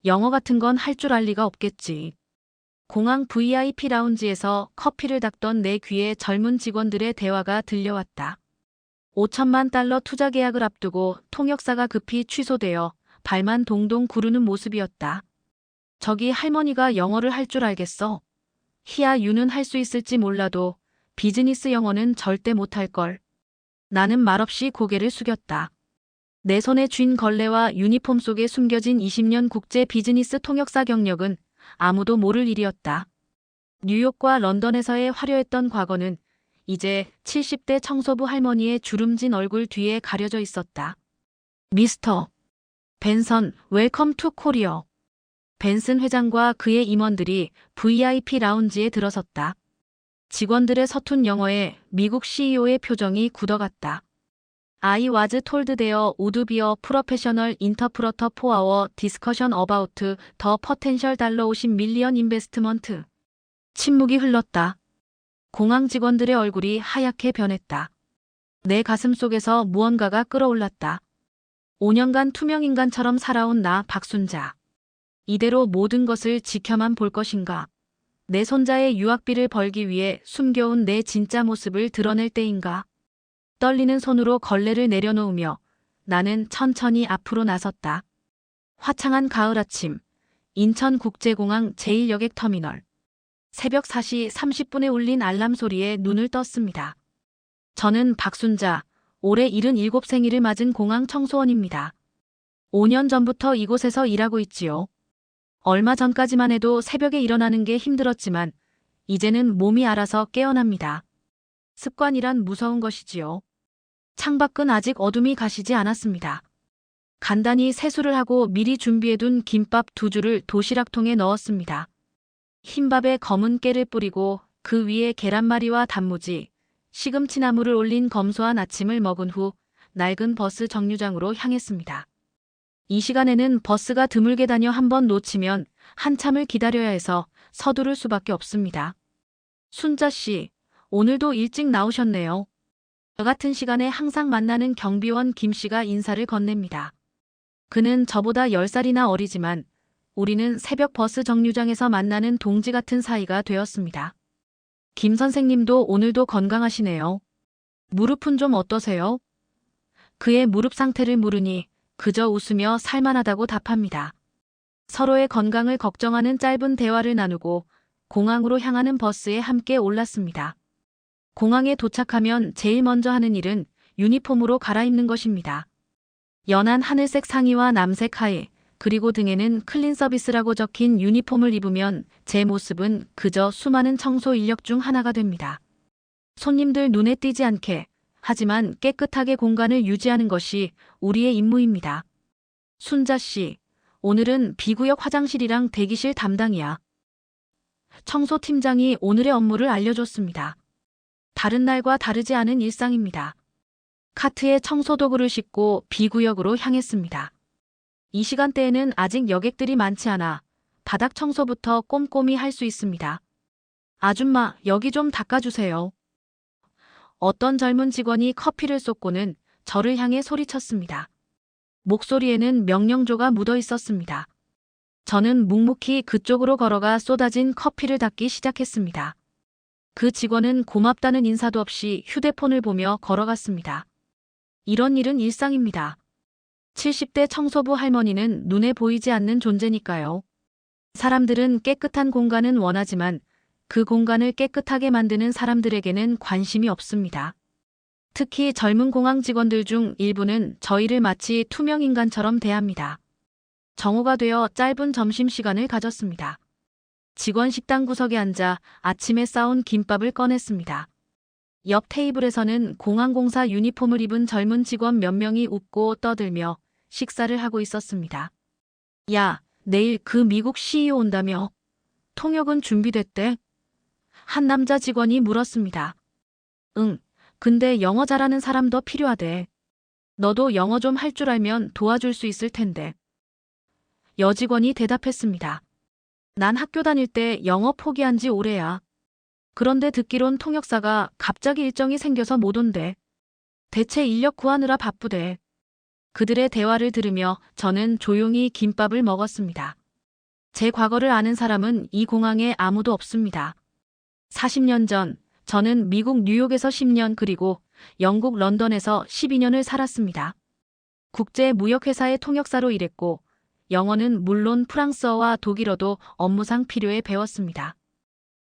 영어 같은 건 할 줄 알 리가 없겠지. 공항 VIP 라운지에서 커피를 닦던 내 귀에 젊은 직원들의 대화가 들려왔다. 5천만 달러 투자 계약을 앞두고 통역사가 급히 취소되어 발만 동동 구르는 모습이었다. 저기 할머니가 영어를 할 줄 알겠어. 희야 유는 할 수 있을지 몰라도 비즈니스 영어는 절대 못할걸. 나는 말없이 고개를 숙였다. 내 손에 쥔 걸레와 유니폼 속에 숨겨진 20년 국제 비즈니스 통역사 경력은 아무도 모를 일이었다. 뉴욕과 런던에서의 화려했던 과거는 이제 70대 청소부 할머니의 주름진 얼굴 뒤에 가려져 있었다. 미스터 벤선, 웰컴 투 코리어. 벤슨 회장과 그의 임원들이 VIP 라운지에 들어섰다. 직원들의 서툰 영어에 미국 CEO의 표정이 굳어갔다. I was told there would be a professional interpreter for our discussion about the potential $50 million investment. 침묵이 흘렀다. 공항 직원들의 얼굴이 하얗게 변했다. 내 가슴 속에서 무언가가 끓어올랐다. 5년간 투명인간처럼 살아온 나 박순자. 이대로 모든 것을 지켜만 볼 것인가? 내 손자의 유학비를 벌기 위해 숨겨온 내 진짜 모습을 드러낼 때인가? 떨리는 손으로 걸레를 내려놓으며 나는 천천히 앞으로 나섰다. 화창한 가을 아침, 인천국제공항 제1여객터미널. 새벽 4시 30분에 울린 알람 소리에 눈을 떴습니다. 저는 박순자, 올해 77 생일을 맞은 공항 청소원입니다. 5년 전부터 이곳에서 일하고 있지요. 얼마 전까지만 해도 새벽에 일어나는 게 힘들었지만 이제는 몸이 알아서 깨어납니다. 습관이란 무서운 것이지요. 창밖은 아직 어둠이 가시지 않았습니다. 간단히 세수를 하고 미리 준비해둔 김밥 2줄을 도시락통에 넣었습니다. 흰밥에 검은 깨를 뿌리고 그 위에 계란말이와 단무지, 시금치나물을 올린 검소한 아침을 먹은 후 낡은 버스 정류장으로 향했습니다. 이 시간에는 버스가 드물게 다녀 한번 놓치면 한참을 기다려야 해서 서두를 수밖에 없습니다. 순자 씨, 오늘도 일찍 나오셨네요. 저 같은 시간에 항상 만나는 경비원 김 씨가 인사를 건넵니다. 그는 저보다 10살이나 어리지만 우리는 새벽 버스 정류장에서 만나는 동지 같은 사이가 되었습니다. 김 선생님도 오늘도 건강하시네요. 무릎은 좀 어떠세요? 그의 무릎 상태를 물으니 그저 웃으며 살만하다고 답합니다. 서로의 건강을 걱정하는 짧은 대화를 나누고 공항으로 향하는 버스에 함께 올랐습니다. 공항에 도착하면 제일 먼저 하는 일은 유니폼으로 갈아입는 것입니다. 연한 하늘색 상의와 남색 하의, 그리고 등에는 클린 서비스라고 적힌 유니폼을 입으면 제 모습은 그저 수많은 청소 인력 중 하나가 됩니다. 손님들 눈에 띄지 않게, 하지만 깨끗하게 공간을 유지하는 것이 우리의 임무입니다. 순자 씨, 오늘은 B구역 화장실이랑 대기실 담당이야. 청소팀장이 오늘의 업무를 알려줬습니다. 다른 날과 다르지 않은 일상입니다. 카트에 청소도구를 싣고 B구역으로 향했습니다. 이 시간대에는 아직 여객들이 많지 않아 바닥 청소부터 꼼꼼히 할 수 있습니다. 아줌마, 여기 좀 닦아주세요. 어떤 젊은 직원이 커피를 쏟고는 저를 향해 소리쳤습니다. 목소리에는 명령조가 묻어 있었습니다. 저는 묵묵히 그쪽으로 걸어가 쏟아진 커피를 닦기 시작했습니다. 그 직원은 고맙다는 인사도 없이 휴대폰을 보며 걸어갔습니다. 이런 일은 일상입니다. 70대 청소부 할머니는 눈에 보이지 않는 존재니까요. 사람들은 깨끗한 공간은 원하지만 그 공간을 깨끗하게 만드는 사람들에게는 관심이 없습니다. 특히 젊은 공항 직원들 중 일부는 저희를 마치 투명인간처럼 대합니다. 정오가 되어 짧은 점심시간을 가졌습니다. 직원 식당 구석에 앉아 아침에 싸온 김밥을 꺼냈습니다. 옆 테이블에서는 공항공사 유니폼을 입은 젊은 직원 몇 명이 웃고 떠들며 식사를 하고 있었습니다. 야, 내일 그 미국 CEO 온다며? 통역은 준비됐대? 한 남자 직원이 물었습니다. 응, 근데 영어 잘하는 사람 더 필요하대. 너도 영어 좀 할 줄 알면 도와줄 수 있을 텐데. 여직원이 대답했습니다. 난 학교 다닐 때 영어 포기한 지 오래야. 그런데 듣기론 통역사가 갑자기 일정이 생겨서 못 온대. 대체 인력 구하느라 바쁘대. 그들의 대화를 들으며 저는 조용히 김밥을 먹었습니다. 제 과거를 아는 사람은 이 공항에 아무도 없습니다. 40년 전 저는 미국 뉴욕에서 10년 그리고 영국 런던에서 12년을 살았습니다. 국제무역회사의 통역사로 일했고 영어는 물론 프랑스어와 독일어도 업무상 필요에 배웠습니다.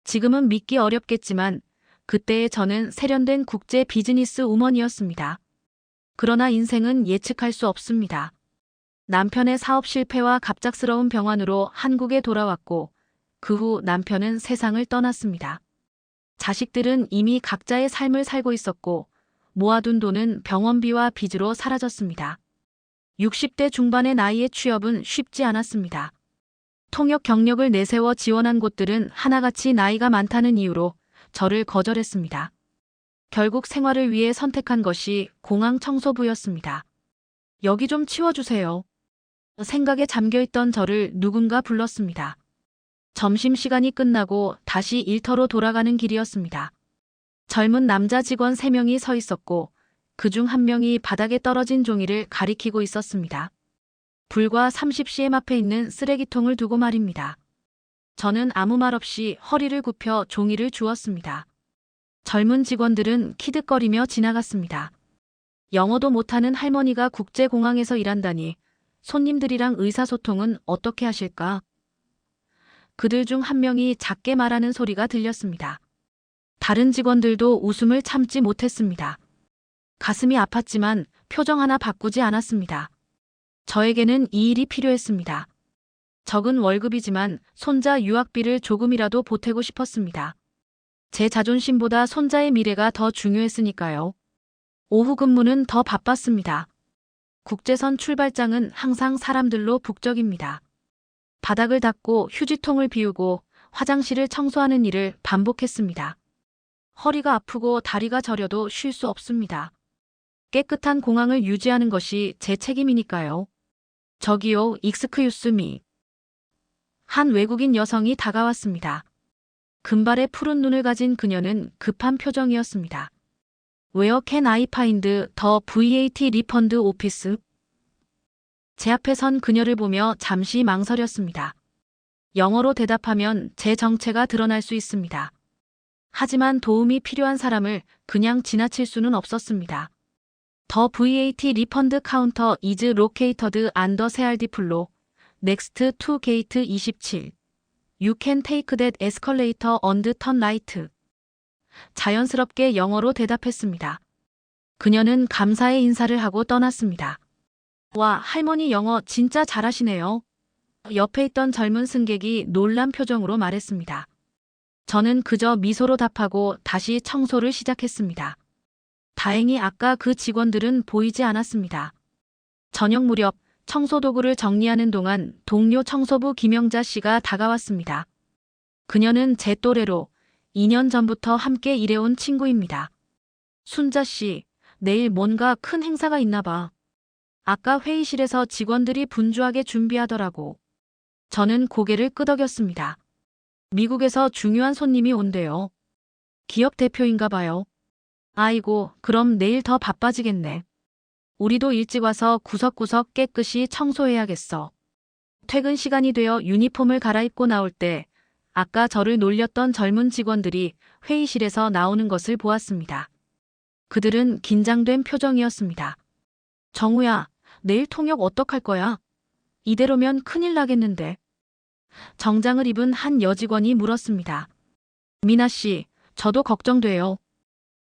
지금은 믿기 어렵겠지만 그때의 저는 세련된 국제 비즈니스 우먼이었습니다. 그러나 인생은 예측할 수 없습니다. 남편의 사업 실패와 갑작스러운 병환으로 한국에 돌아왔고 그 후 남편은 세상을 떠났습니다. 자식들은 이미 각자의 삶을 살고 있었고 모아둔 돈은 병원비와 빚으로 사라졌습니다. 60대 중반의 나이에 취업은 쉽지 않았습니다. 통역 경력을 내세워 지원한 곳들은 하나같이 나이가 많다는 이유로 저를 거절했습니다. 결국 생활을 위해 선택한 것이 공항 청소부였습니다. 여기 좀 치워주세요. 생각에 잠겨있던 저를 누군가 불렀습니다. 점심시간이 끝나고 다시 일터로 돌아가는 길이었습니다. 젊은 남자 직원 3명이 서 있었고 그중 한 명이 바닥에 떨어진 종이를 가리키고 있었습니다. 불과 30cm 앞에 있는 쓰레기통을 두고 말입니다. 저는 아무 말 없이 허리를 굽혀 종이를 주었습니다. 젊은 직원들은 키득거리며 지나갔습니다. 영어도 못하는 할머니가 국제공항에서 일한다니 손님들이랑 의사소통은 어떻게 하실까? 그들 중 한 명이 작게 말하는 소리가 들렸습니다. 다른 직원들도 웃음을 참지 못했습니다. 가슴이 아팠지만 표정 하나 바꾸지 않았습니다. 저에게는 이 일이 필요했습니다. 적은 월급이지만 손자 유학비를 조금이라도 보태고 싶었습니다. 제 자존심보다 손자의 미래가 더 중요했으니까요. 오후 근무는 더 바빴습니다. 국제선 출발장은 항상 사람들로 북적입니다. 바닥을 닦고 휴지통을 비우고 화장실을 청소하는 일을 반복했습니다. 허리가 아프고 다리가 저려도 쉴 수 없습니다. 깨끗한 공항을 유지하는 것이 제 책임이니까요. 저기요, 익스큐스 미. 한 외국인 여성이 다가왔습니다. 금발의 푸른 눈을 가진 그녀는 급한 표정이었습니다. Where can I find the VAT refund office? 제 앞에 선 그녀를 보며 잠시 망설였습니다. 영어로 대답하면 제 정체가 드러날 수 있습니다. 하지만 도움이 필요한 사람을 그냥 지나칠 수는 없었습니다. The VAT refund counter is located on the CRD floor, next to gate 27. You can take that escalator and turn right. 자연스럽게 영어로 대답했습니다. 그녀는 감사의 인사를 하고 떠났습니다. 와, 할머니 영어 진짜 잘하시네요. 옆에 있던 젊은 승객이 놀란 표정으로 말했습니다. 저는 그저 미소로 답하고 다시 청소를 시작했습니다. 다행히 아까 그 직원들은 보이지 않았습니다. 저녁 무렵 청소도구를 정리하는 동안 동료 청소부 김영자 씨가 다가왔습니다. 그녀는 제 또래로 2년 전부터 함께 일해온 친구입니다. 순자 씨, 내일 뭔가 큰 행사가 있나 봐. 아까 회의실에서 직원들이 분주하게 준비하더라고. 저는 고개를 끄덕였습니다. 미국에서 중요한 손님이 온대요. 기업 대표인가 봐요. 아이고, 그럼 내일 더 바빠지겠네. 우리도 일찍 와서 구석구석 깨끗이 청소해야겠어. 퇴근 시간이 되어 유니폼을 갈아입고 나올 때 아까 저를 놀렸던 젊은 직원들이 회의실에서 나오는 것을 보았습니다. 그들은 긴장된 표정이었습니다. 정우야, 내일 통역 어떡할 거야? 이대로면 큰일 나겠는데. 정장을 입은 한 여직원이 물었습니다. 미나 씨, 저도 걱정돼요.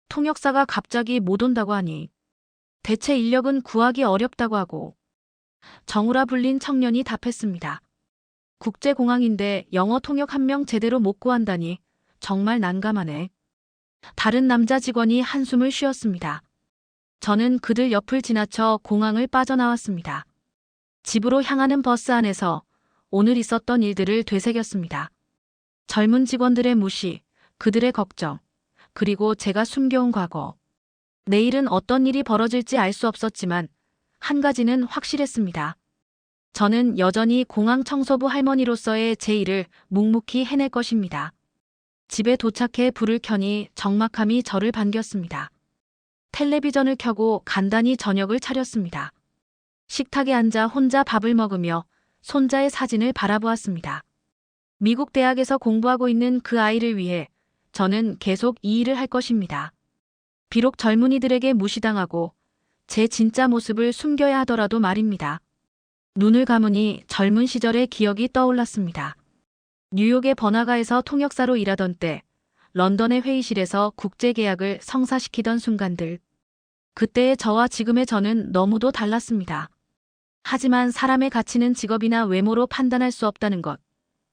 통역사가 갑자기 못 온다고 하니. 대체 인력은 구하기 어렵다고 하고. 정우라 불린 청년이 답했습니다. 국제공항인데 영어 통역 한 명 제대로 못 구한다니 정말 난감하네. 다른 남자 직원이 한숨을 쉬었습니다. 저는 그들 옆을 지나쳐 공항을 빠져나왔습니다. 집으로 향하는 버스 안에서 오늘 있었던 일들을 되새겼습니다. 젊은 직원들의 무시, 그들의 걱정, 그리고 제가 숨겨온 과거. 내일은 어떤 일이 벌어질지 알 수 없었지만 한 가지는 확실했습니다. 저는 여전히 공항 청소부 할머니로서의 제 일을 묵묵히 해낼 것입니다. 집에 도착해 불을 켜니 적막함이 저를 반겼습니다. 텔레비전을 켜고 간단히 저녁을 차렸습니다. 식탁에 앉아 혼자 밥을 먹으며 손자의 사진을 바라보았습니다. 미국 대학에서 공부하고 있는 그 아이를 위해 저는 계속 이 일을 할 것입니다. 비록 젊은이들에게 무시당하고 제 진짜 모습을 숨겨야 하더라도 말입니다. 눈을 감으니 젊은 시절의 기억이 떠올랐습니다. 뉴욕의 번화가에서 통역사로 일하던 때 런던의 회의실에서 국제계약을 성사시키던 순간들. 그때의 저와 지금의 저는 너무도 달랐습니다. 하지만 사람의 가치는 직업이나 외모로 판단할 수 없다는 것.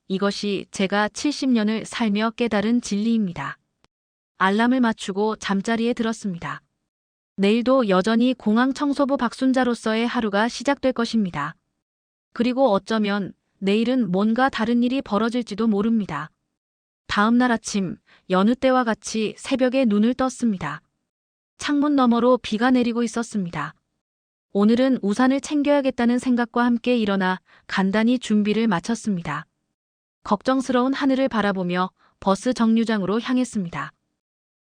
이것이 제가 70년을 살며 깨달은 진리입니다. 알람을 맞추고 잠자리에 들었습니다. 내일도 여전히 공항 청소부 박순자로서의 하루가 시작될 것입니다. 그리고 어쩌면 내일은 뭔가 다른 일이 벌어질지도 모릅니다. 다음 날 아침, 여느 때와 같이 새벽에 눈을 떴습니다. 창문 너머로 비가 내리고 있었습니다. 오늘은 우산을 챙겨야겠다는 생각과 함께 일어나 간단히 준비를 마쳤습니다. 걱정스러운 하늘을 바라보며 버스 정류장으로 향했습니다.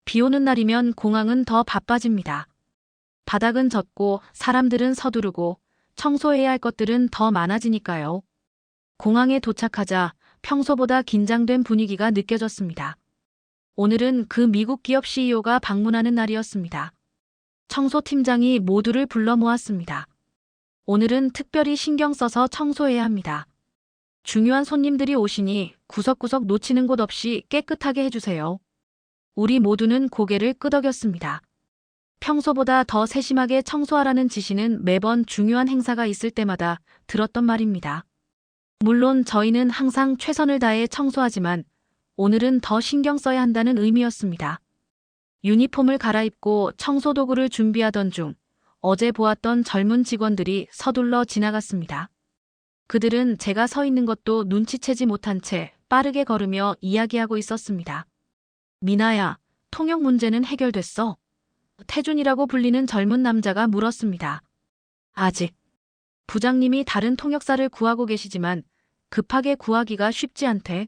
비 오는 날이면 공항은 더 바빠집니다. 바닥은 젖고 사람들은 서두르고 청소해야 할 것들은 더 많아지니까요. 공항에 도착하자 평소보다 긴장된 분위기가 느껴졌습니다. 오늘은 그 미국 기업 CEO가 방문하는 날이었습니다. 청소팀장이 모두를 불러 모았습니다. 오늘은 특별히 신경 써서 청소해야 합니다. 중요한 손님들이 오시니 구석구석 놓치는 곳 없이 깨끗하게 해주세요. 우리 모두는 고개를 끄덕였습니다. 평소보다 더 세심하게 청소하라는 지시는 매번 중요한 행사가 있을 때마다 들었던 말입니다. 물론 저희는 항상 최선을 다해 청소하지만 오늘은 더 신경 써야 한다는 의미였습니다. 유니폼을 갈아입고 청소도구를 준비하던 중 어제 보았던 젊은 직원들이 서둘러 지나갔습니다. 그들은 제가 서 있는 것도 눈치채지 못한 채 빠르게 걸으며 이야기하고 있었습니다. 미나야, 통역 문제는 해결됐어? 태준이라고 불리는 젊은 남자가 물었습니다. 아직. 부장님이 다른 통역사를 구하고 계시지만 급하게 구하기가 쉽지 않대.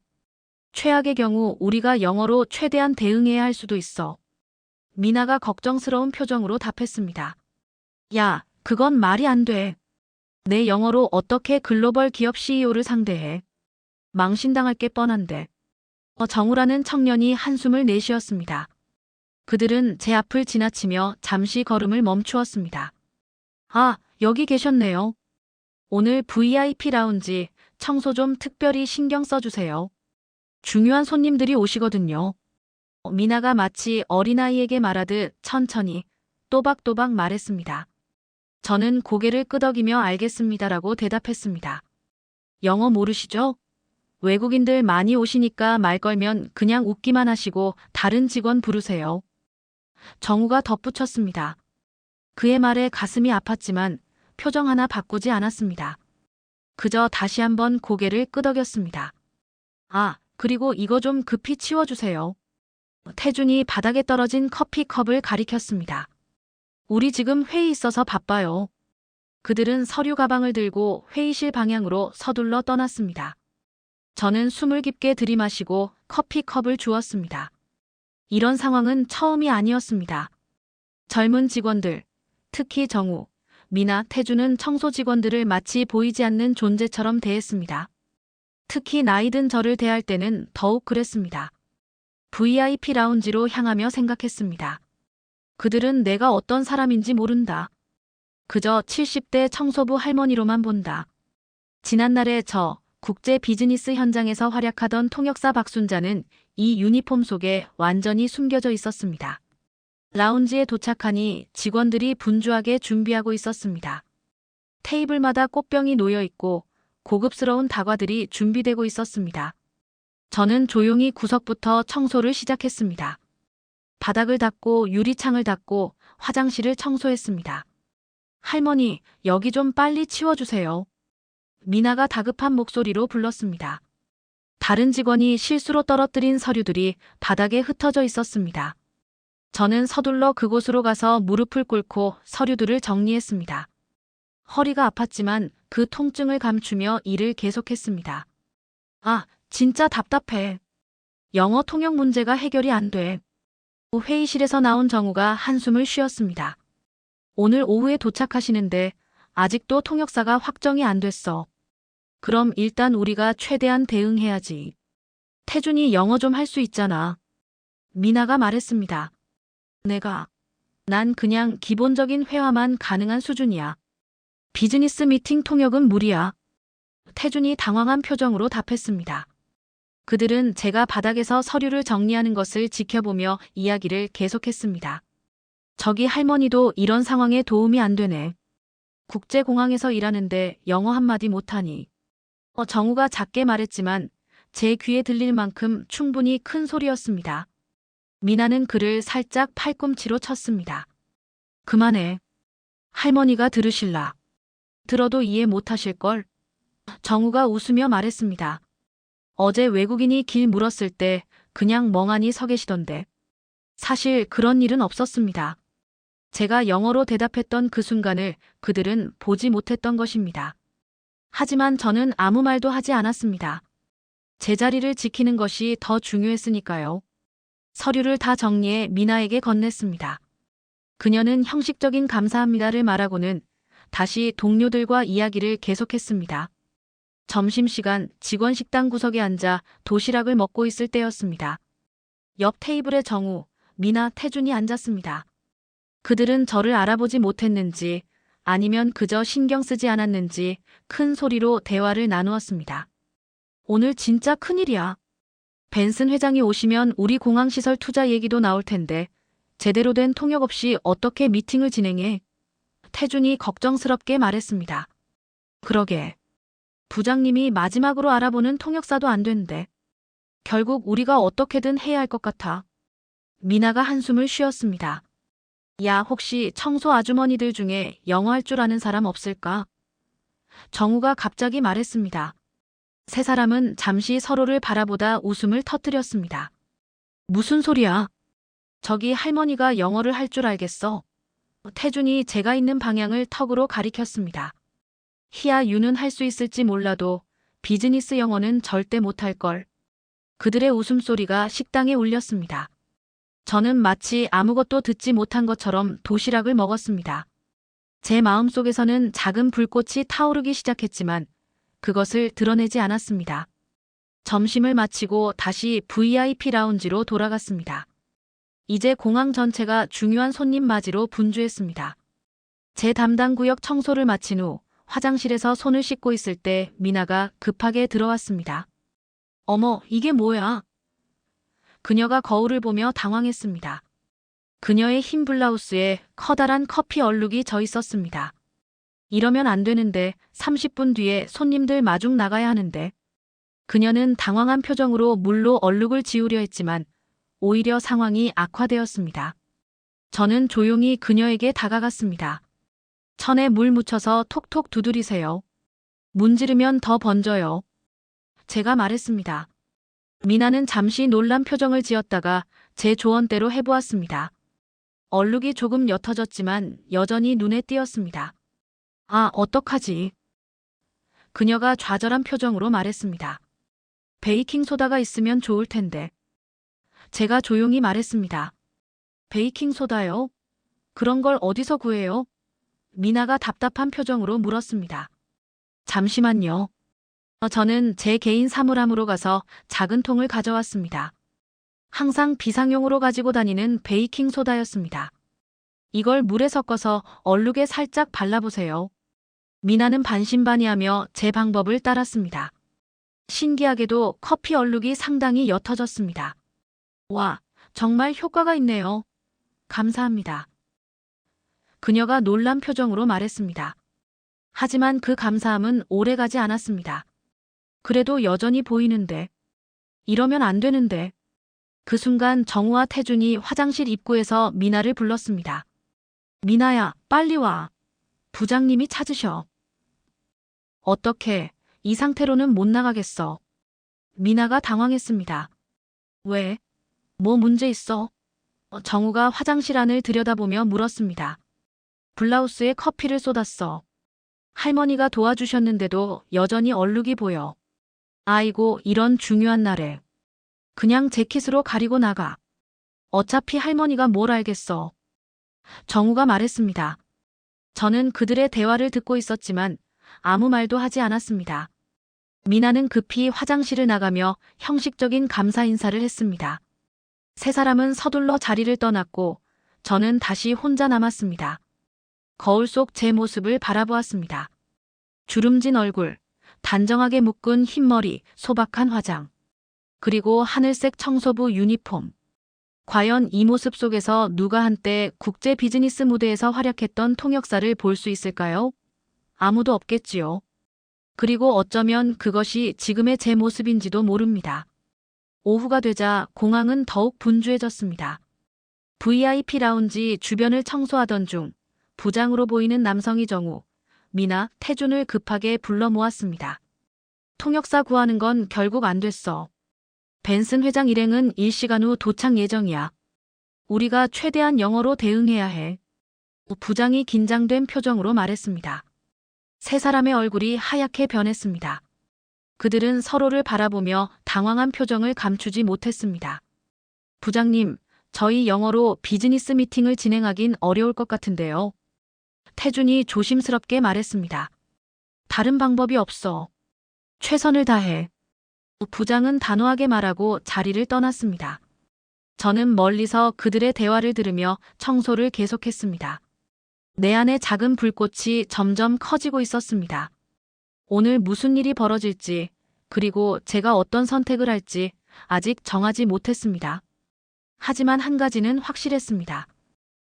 최악의 경우 우리가 영어로 최대한 대응해야 할 수도 있어. 미나가 걱정스러운 표정으로 답했습니다. 야, 그건 말이 안 돼. 내 영어로 어떻게 글로벌 기업 CEO를 상대해. 망신당할 게 뻔한데. 정우라는 청년이 한숨을 내쉬었습니다. 그들은 제 앞을 지나치며 잠시 걸음을 멈추었습니다. 아, 여기 계셨네요. 오늘 VIP 라운지 청소 좀 특별히 신경 써주세요. 중요한 손님들이 오시거든요. 미나가 마치 어린아이에게 말하듯 천천히 또박또박 말했습니다. 저는 고개를 끄덕이며 알겠습니다라고 대답했습니다. 영어 모르시죠? 외국인들 많이 오시니까 말 걸면 그냥 웃기만 하시고 다른 직원 부르세요. 정우가 덧붙였습니다. 그의 말에 가슴이 아팠지만 표정 하나 바꾸지 않았습니다. 그저 다시 한번 고개를 끄덕였습니다. 아, 그리고 이거 좀 급히 치워주세요. 태준이 바닥에 떨어진 커피컵을 가리켰습니다. 우리 지금 회의 있어서 바빠요. 그들은 서류 가방을 들고 회의실 방향으로 서둘러 떠났습니다. 저는 숨을 깊게 들이마시고 커피컵을 주었습니다. 이런 상황은 처음이 아니었습니다. 젊은 직원들, 특히 정우, 미나, 태주는 청소 직원들을 마치 보이지 않는 존재처럼 대했습니다. 특히 나이 든 저를 대할 때는 더욱 그랬습니다. VIP 라운지로 향하며 생각했습니다. 그들은 내가 어떤 사람인지 모른다. 그저 70대 청소부 할머니로만 본다. 지난날의 저 국제 비즈니스 현장에서 활약하던 통역사 박순자는 이 유니폼 속에 완전히 숨겨져 있었습니다. 라운지에 도착하니 직원들이 분주하게 준비하고 있었습니다. 테이블마다 꽃병이 놓여 있고 고급스러운 다과들이 준비되고 있었습니다. 저는 조용히 구석부터 청소를 시작했습니다. 바닥을 닦고 유리창을 닦고 화장실을 청소했습니다. 할머니, 여기 좀 빨리 치워주세요. 미나가 다급한 목소리로 불렀습니다. 다른 직원이 실수로 떨어뜨린 서류들이 바닥에 흩어져 있었습니다. 저는 서둘러 그곳으로 가서 무릎을 꿇고 서류들을 정리했습니다. 허리가 아팠지만 그 통증을 감추며 일을 계속했습니다. 아, 진짜 답답해. 영어 통역 문제가 해결이 안 돼. 회의실에서 나온 정우가 한숨을 쉬었습니다. 오늘 오후에 도착하시는데 아직도 통역사가 확정이 안 됐어. 그럼 일단 우리가 최대한 대응해야지. 태준이 영어 좀 할 수 있잖아. 미나가 말했습니다. 난 그냥 기본적인 회화만 가능한 수준이야. 비즈니스 미팅 통역은 무리야. 태준이 당황한 표정으로 답했습니다. 그들은 제가 바닥에서 서류를 정리하는 것을 지켜보며 이야기를 계속했습니다. 저기 할머니도 이런 상황에 도움이 안 되네. 국제공항에서 일하는데 영어 한마디 못하니. 정우가 작게 말했지만 제 귀에 들릴 만큼 충분히 큰 소리였습니다. 미나는 그를 살짝 팔꿈치로 쳤습니다. 그만해. 할머니가 들으실라. 들어도 이해 못하실걸. 정우가 웃으며 말했습니다. 어제 외국인이 길 물었을 때 그냥 멍하니 서 계시던데. 사실 그런 일은 없었습니다. 제가 영어로 대답했던 그 순간을 그들은 보지 못했던 것입니다. 하지만 저는 아무 말도 하지 않았습니다. 제 자리를 지키는 것이 더 중요했으니까요. 서류를 다 정리해 미나에게 건넸습니다. 그녀는 형식적인 감사합니다를 말하고는 다시 동료들과 이야기를 계속했습니다. 점심시간 직원 식당 구석에 앉아 도시락을 먹고 있을 때였습니다. 옆 테이블에 정우, 미나, 태준이 앉았습니다. 그들은 저를 알아보지 못했는지 아니면 그저 신경 쓰지 않았는지 큰 소리로 대화를 나누었습니다. 오늘 진짜 큰일이야. 벤슨 회장이 오시면 우리 공항시설 투자 얘기도 나올 텐데 제대로 된 통역 없이 어떻게 미팅을 진행해? 태준이 걱정스럽게 말했습니다. 그러게. 부장님이 마지막으로 알아보는 통역사도 안 된대. 결국 우리가 어떻게든 해야 할 것 같아. 미나가 한숨을 쉬었습니다. 야, 혹시 청소 아주머니들 중에 영어 할 줄 아는 사람 없을까? 정우가 갑자기 말했습니다. 세 사람은 잠시 서로를 바라보다 웃음을 터뜨렸습니다. 무슨 소리야? 저기 할머니가 영어를 할 줄 알겠어. 태준이 제가 있는 방향을 턱으로 가리켰습니다. 희야, 유는 할 수 있을지 몰라도 비즈니스 영어는 절대 못할걸. 그들의 웃음소리가 식당에 울렸습니다. 저는 마치 아무것도 듣지 못한 것처럼 도시락을 먹었습니다. 제 마음속에서는 작은 불꽃이 타오르기 시작했지만 그것을 드러내지 않았습니다. 점심을 마치고 다시 VIP 라운지로 돌아갔습니다. 이제 공항 전체가 중요한 손님 맞이로 분주했습니다. 제 담당 구역 청소를 마친 후 화장실에서 손을 씻고 있을 때 미나가 급하게 들어왔습니다. 어머, 이게 뭐야? 그녀가 거울을 보며 당황했습니다. 그녀의 흰 블라우스에 커다란 커피 얼룩이 져 있었습니다. 이러면 안 되는데 30분 뒤에 손님들 마중 나가야 하는데. 그녀는 당황한 표정으로 물로 얼룩을 지우려 했지만 오히려 상황이 악화되었습니다. 저는 조용히 그녀에게 다가갔습니다. 천에 물 묻혀서 톡톡 두드리세요. 문지르면 더 번져요. 제가 말했습니다. 미나는 잠시 놀란 표정을 지었다가 제 조언대로 해보았습니다. 얼룩이 조금 옅어졌지만 여전히 눈에 띄었습니다. 아, 어떡하지? 그녀가 좌절한 표정으로 말했습니다. 베이킹소다가 있으면 좋을 텐데. 제가 조용히 말했습니다. 베이킹소다요? 그런 걸 어디서 구해요? 미나가 답답한 표정으로 물었습니다. 잠시만요. 저는 제 개인 사물함으로 가서 작은 통을 가져왔습니다. 항상 비상용으로 가지고 다니는 베이킹소다였습니다. 이걸 물에 섞어서 얼룩에 살짝 발라보세요. 미나는 반신반의하며 제 방법을 따랐습니다. 신기하게도 커피 얼룩이 상당히 옅어졌습니다. 와, 정말 효과가 있네요. 감사합니다. 그녀가 놀란 표정으로 말했습니다. 하지만 그 감사함은 오래가지 않았습니다. 그래도 여전히 보이는데. 이러면 안 되는데. 그 순간 정우와 태준이 화장실 입구에서 미나를 불렀습니다. 미나야, 빨리 와. 부장님이 찾으셔. 어떡해, 이 상태로는 못 나가겠어. 미나가 당황했습니다. 왜? 뭐 문제 있어? 정우가 화장실 안을 들여다보며 물었습니다. 블라우스에 커피를 쏟았어. 할머니가 도와주셨는데도 여전히 얼룩이 보여. 아이고, 이런 중요한 날에. 그냥 재킷으로 가리고 나가. 어차피 할머니가 뭘 알겠어. 정우가 말했습니다. 저는 그들의 대화를 듣고 있었지만 아무 말도 하지 않았습니다. 미나는 급히 화장실을 나가며 형식적인 감사 인사를 했습니다. 세 사람은 서둘러 자리를 떠났고 저는 다시 혼자 남았습니다. 거울 속 제 모습을 바라보았습니다. 주름진 얼굴, 단정하게 묶은 흰머리, 소박한 화장, 그리고 하늘색 청소부 유니폼. 과연 이 모습 속에서 누가 한때 국제 비즈니스 무대에서 활약했던 통역사를 볼 수 있을까요? 아무도 없겠지요. 그리고 어쩌면 그것이 지금의 제 모습인지도 모릅니다. 오후가 되자 공항은 더욱 분주해졌습니다. VIP 라운지 주변을 청소하던 중 부장으로 보이는 남성이 정우, 미나, 태준을 급하게 불러 모았습니다. 통역사 구하는 건 결국 안 됐어. 벤슨 회장 일행은 일시간 후 도착 예정이야. 우리가 최대한 영어로 대응해야 해. 부장이 긴장된 표정으로 말했습니다. 세 사람의 얼굴이 하얗게 변했습니다. 그들은 서로를 바라보며 당황한 표정을 감추지 못했습니다. 부장님, 저희 영어로 비즈니스 미팅을 진행하긴 어려울 것 같은데요. 태준이 조심스럽게 말했습니다. 다른 방법이 없어. 최선을 다해. 부장은 단호하게 말하고 자리를 떠났습니다. 저는 멀리서 그들의 대화를 들으며 청소를 계속했습니다. 내 안에 작은 불꽃이 점점 커지고 있었습니다. 오늘 무슨 일이 벌어질지, 그리고 제가 어떤 선택을 할지 아직 정하지 못했습니다. 하지만 한 가지는 확실했습니다.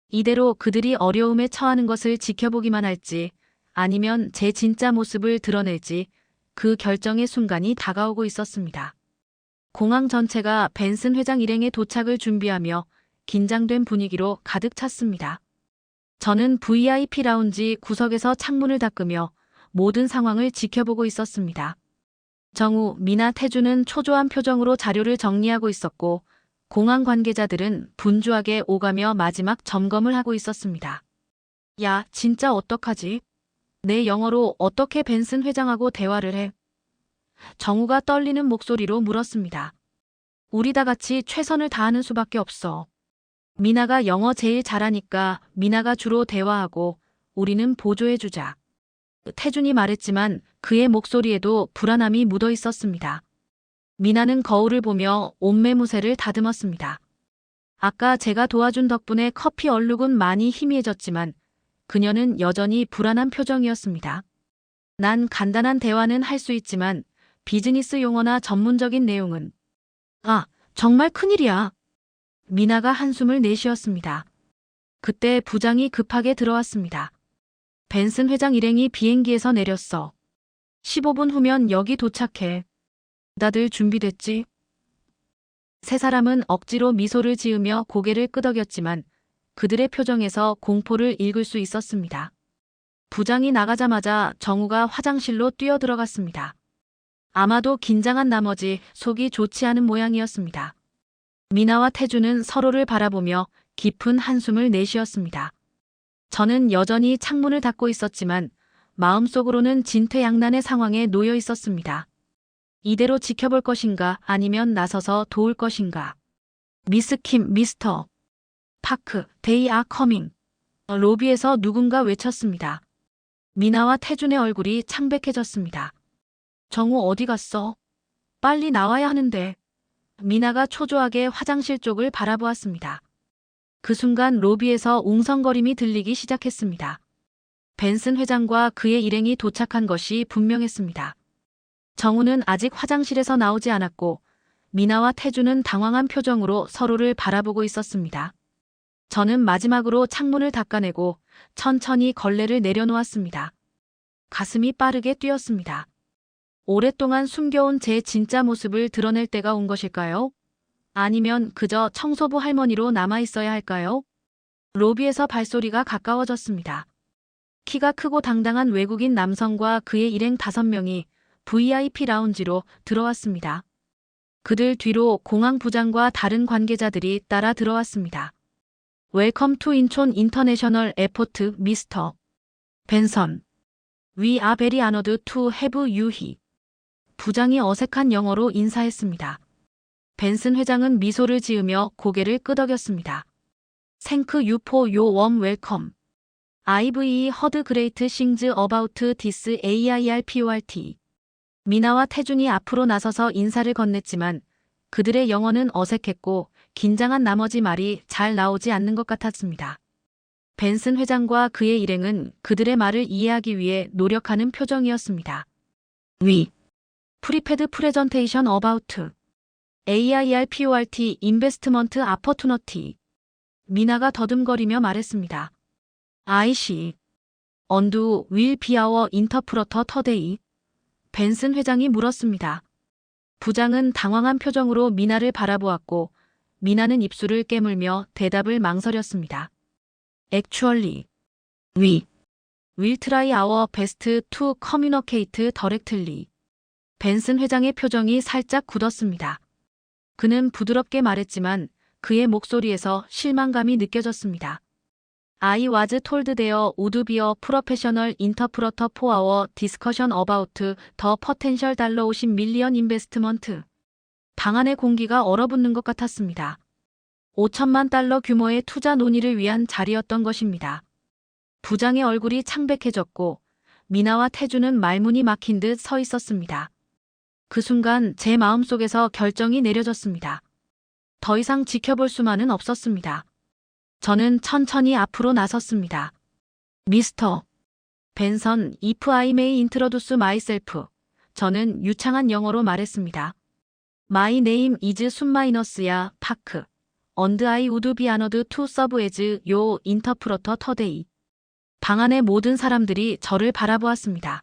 이대로 그들이 어려움에 처하는 것을 지켜보기만 할지, 아니면 제 진짜 모습을 드러낼지 그 결정의 순간이 다가오고 있었습니다. 공항 전체가 벤슨 회장 일행의 도착을 준비하며 긴장된 분위기로 가득 찼습니다. 저는 VIP 라운지 구석에서 창문을 닦으며 모든 상황을 지켜보고 있었습니다. 정우, 미나, 태준은 초조한 표정으로 자료를 정리하고 있었고 공항 관계자들은 분주하게 오가며 마지막 점검을 하고 있었습니다. 야, 진짜 어떡하지? 내 영어로 어떻게 벤슨 회장하고 대화를 해? 정우가 떨리는 목소리로 물었습니다. 우리 다 같이 최선을 다하는 수밖에 없어. 미나가 영어 제일 잘하니까 미나가 주로 대화하고 우리는 보조해주자. 태준이 말했지만 그의 목소리에도 불안함이 묻어 있었습니다. 미나는 거울을 보며 옷매무새를 다듬었습니다. 아까 제가 도와준 덕분에 커피 얼룩은 많이 희미해졌지만 그녀는 여전히 불안한 표정이었습니다. 난 간단한 대화는 할 수 있지만 비즈니스 용어나 전문적인 내용은 정말 큰일이야. 미나가 한숨을 내쉬었습니다. 그때 부장이 급하게 들어왔습니다. 벤슨 회장 일행이 비행기에서 내렸어. 15분 후면 여기 도착해. 다들 준비됐지? 세 사람은 억지로 미소를 지으며 고개를 끄덕였지만 그들의 표정에서 공포를 읽을 수 있었습니다. 부장이 나가자마자 정우가 화장실로 뛰어들어갔습니다. 아마도 긴장한 나머지 속이 좋지 않은 모양이었습니다. 미나와 태준은 서로를 바라보며 깊은 한숨을 내쉬었습니다. 저는 여전히 창문을 닫고 있었지만 마음속으로는 진퇴양난의 상황에 놓여 있었습니다. 이대로 지켜볼 것인가 아니면 나서서 도울 것인가. 미스 킴, 미스터 파크, they are coming. 로비에서 누군가 외쳤습니다. 미나와 태준의 얼굴이 창백해졌습니다. 정우 어디 갔어? 빨리 나와야 하는데. 미나가 초조하게 화장실 쪽을 바라보았습니다. 그 순간 로비에서 웅성거림이 들리기 시작했습니다. 벤슨 회장과 그의 일행이 도착한 것이 분명했습니다. 정우는 아직 화장실에서 나오지 않았고 미나와 태준은 당황한 표정으로 서로를 바라보고 있었습니다. 저는 마지막으로 창문을 닦아내고 천천히 걸레를 내려놓았습니다. 가슴이 빠르게 뛰었습니다. 오랫동안 숨겨온 제 진짜 모습을 드러낼 때가 온 것일까요? 아니면 그저 청소부 할머니로 남아있어야 할까요? 로비에서 발소리가 가까워졌습니다. 키가 크고 당당한 외국인 남성과 그의 일행 5명이 VIP 라운지로 들어왔습니다. 그들 뒤로 공항 부장과 다른 관계자들이 따라 들어왔습니다. 웰컴 투 인촌 인터내셔널 에포트 미스터 벤선. We are very honored to have you here. 부장이 어색한 영어로 인사했습니다. 벤슨 회장은 미소를 지으며 고개를 끄덕였습니다. Thank you for your warm welcome. I've heard great things about this AIRPORT. 미나와 태준이 앞으로 나서서 인사를 건넸지만 그들의 영어는 어색했고 긴장한 나머지 말이 잘 나오지 않는 것 같았습니다. 벤슨 회장과 그의 일행은 그들의 말을 이해하기 위해 노력하는 표정이었습니다. 위. 프리패드 프레젠테이션 어바우트. AIRPORT 인베스트먼트 아퍼투너티. 미나가 더듬거리며 말했습니다. 아이씨. 언두 윌 비아워 인터프러터 터데이. 벤슨 회장이 물었습니다. 부장은 당황한 표정으로 미나를 바라보았고 미나는 입술을 깨물며 대답을 망설였습니다. Actually. We will try our best to communicate directly. 벤슨 회장의 표정이 살짝 굳었습니다. 그는 부드럽게 말했지만 그의 목소리에서 실망감이 느껴졌습니다. I was told there would be a professional interpreter for our discussion about the potential $50 million investment. 방 안의 공기가 얼어붙는 것 같았습니다. $5천만 규모의 투자 논의를 위한 자리였던 것입니다. 부장의 얼굴이 창백해졌고 미나와 태주는 말문이 막힌 듯 서 있었습니다. 그 순간 제 마음속에서 결정이 내려졌습니다. 더 이상 지켜볼 수만은 없었습니다. 저는 천천히 앞으로 나섰습니다. 미스터 벤선, if I may introduce myself. 저는 유창한 영어로 말했습니다. My name is 순마이너스야 파크. And I would be honored to serve as your interpreter today. 방 안의 모든 사람들이 저를 바라보았습니다.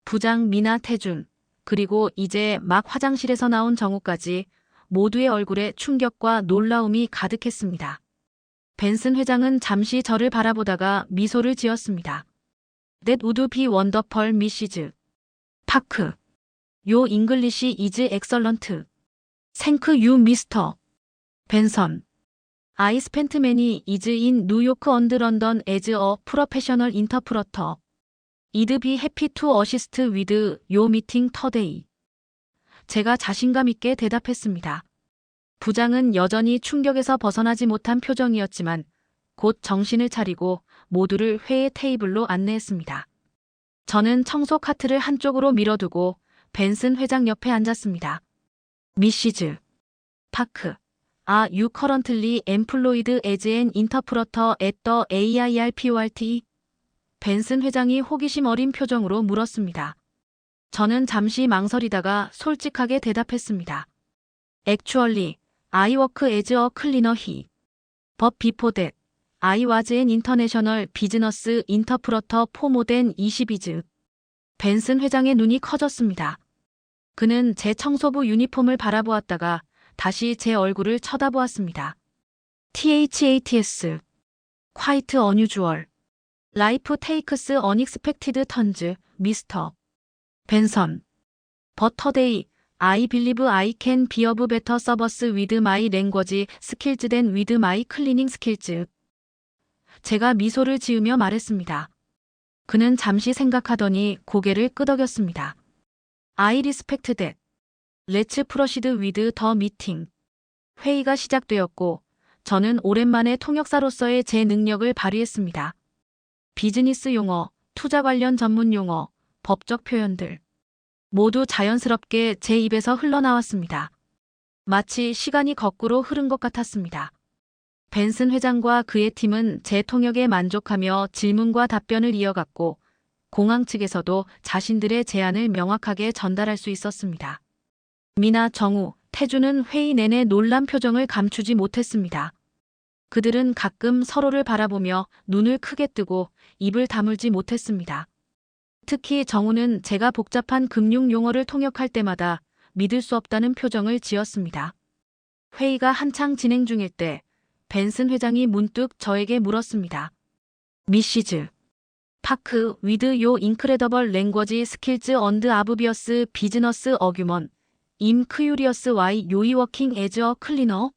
부장 미나 태준, 그리고 이제 막 화장실에서 나온 정우까지 모두의 얼굴에 충격과 놀라움이 가득했습니다. 벤슨 회장은 잠시 저를 바라보다가 미소를 지었습니다. That would be wonderful, Mrs. 파크. Your English is excellent. Thank you, Mr. 벤선. I spent many years in New York and London as a professional interpreter. I'd be happy to assist with your meeting today. 제가 자신감 있게 대답했습니다. 부장은 여전히 충격에서 벗어나지 못한 표정이었지만 곧 정신을 차리고 모두를 회의 테이블로 안내했습니다. 저는 청소 카트를 한쪽으로 밀어두고 벤슨 회장 옆에 앉았습니다. 미시즈 파크. Are you currently employed as an interpreter at the AIRPORT? 벤슨 회장이 호기심 어린 표정으로 물었습니다. 저는 잠시 망설이다가 솔직하게 대답했습니다. Actually, I work as a cleaner here. But before that, I was an international business interpreter for more than 20 years. 벤슨 회장의 눈이 커졌습니다. 그는 제 청소부 유니폼을 바라보았다가 다시 제 얼굴을 쳐다보았습니다. THATS. Quite unusual. Life takes unexpected turns, Mr. 벤선. But today, I believe I can be of better service with my language skills than with my cleaning skills. 제가 미소를 지으며 말했습니다. 그는 잠시 생각하더니 고개를 끄덕였습니다. I respect that. Let's proceed with the meeting. 회의가 시작되었고 저는 오랜만에 통역사로서의 제 능력을 발휘했습니다. 비즈니스 용어, 투자 관련 전문 용어, 법적 표현들. 모두 자연스럽게 제 입에서 흘러나왔습니다. 마치 시간이 거꾸로 흐른 것 같았습니다. 벤슨 회장과 그의 팀은 제 통역에 만족하며 질문과 답변을 이어갔고 공항 측에서도 자신들의 제안을 명확하게 전달할 수 있었습니다. 미나, 정우, 태주는 회의 내내 놀란 표정을 감추지 못했습니다. 그들은 가끔 서로를 바라보며 눈을 크게 뜨고 입을 다물지 못했습니다. 특히 정우는 제가 복잡한 금융 용어를 통역할 때마다 믿을 수 없다는 표정을 지었습니다. 회의가 한창 진행 중일 때 벤슨 회장이 문득 저에게 물었습니다. 미시즈 파크, with your incredible language skills and obvious business acumen, I'm curious why you're working as a cleaner?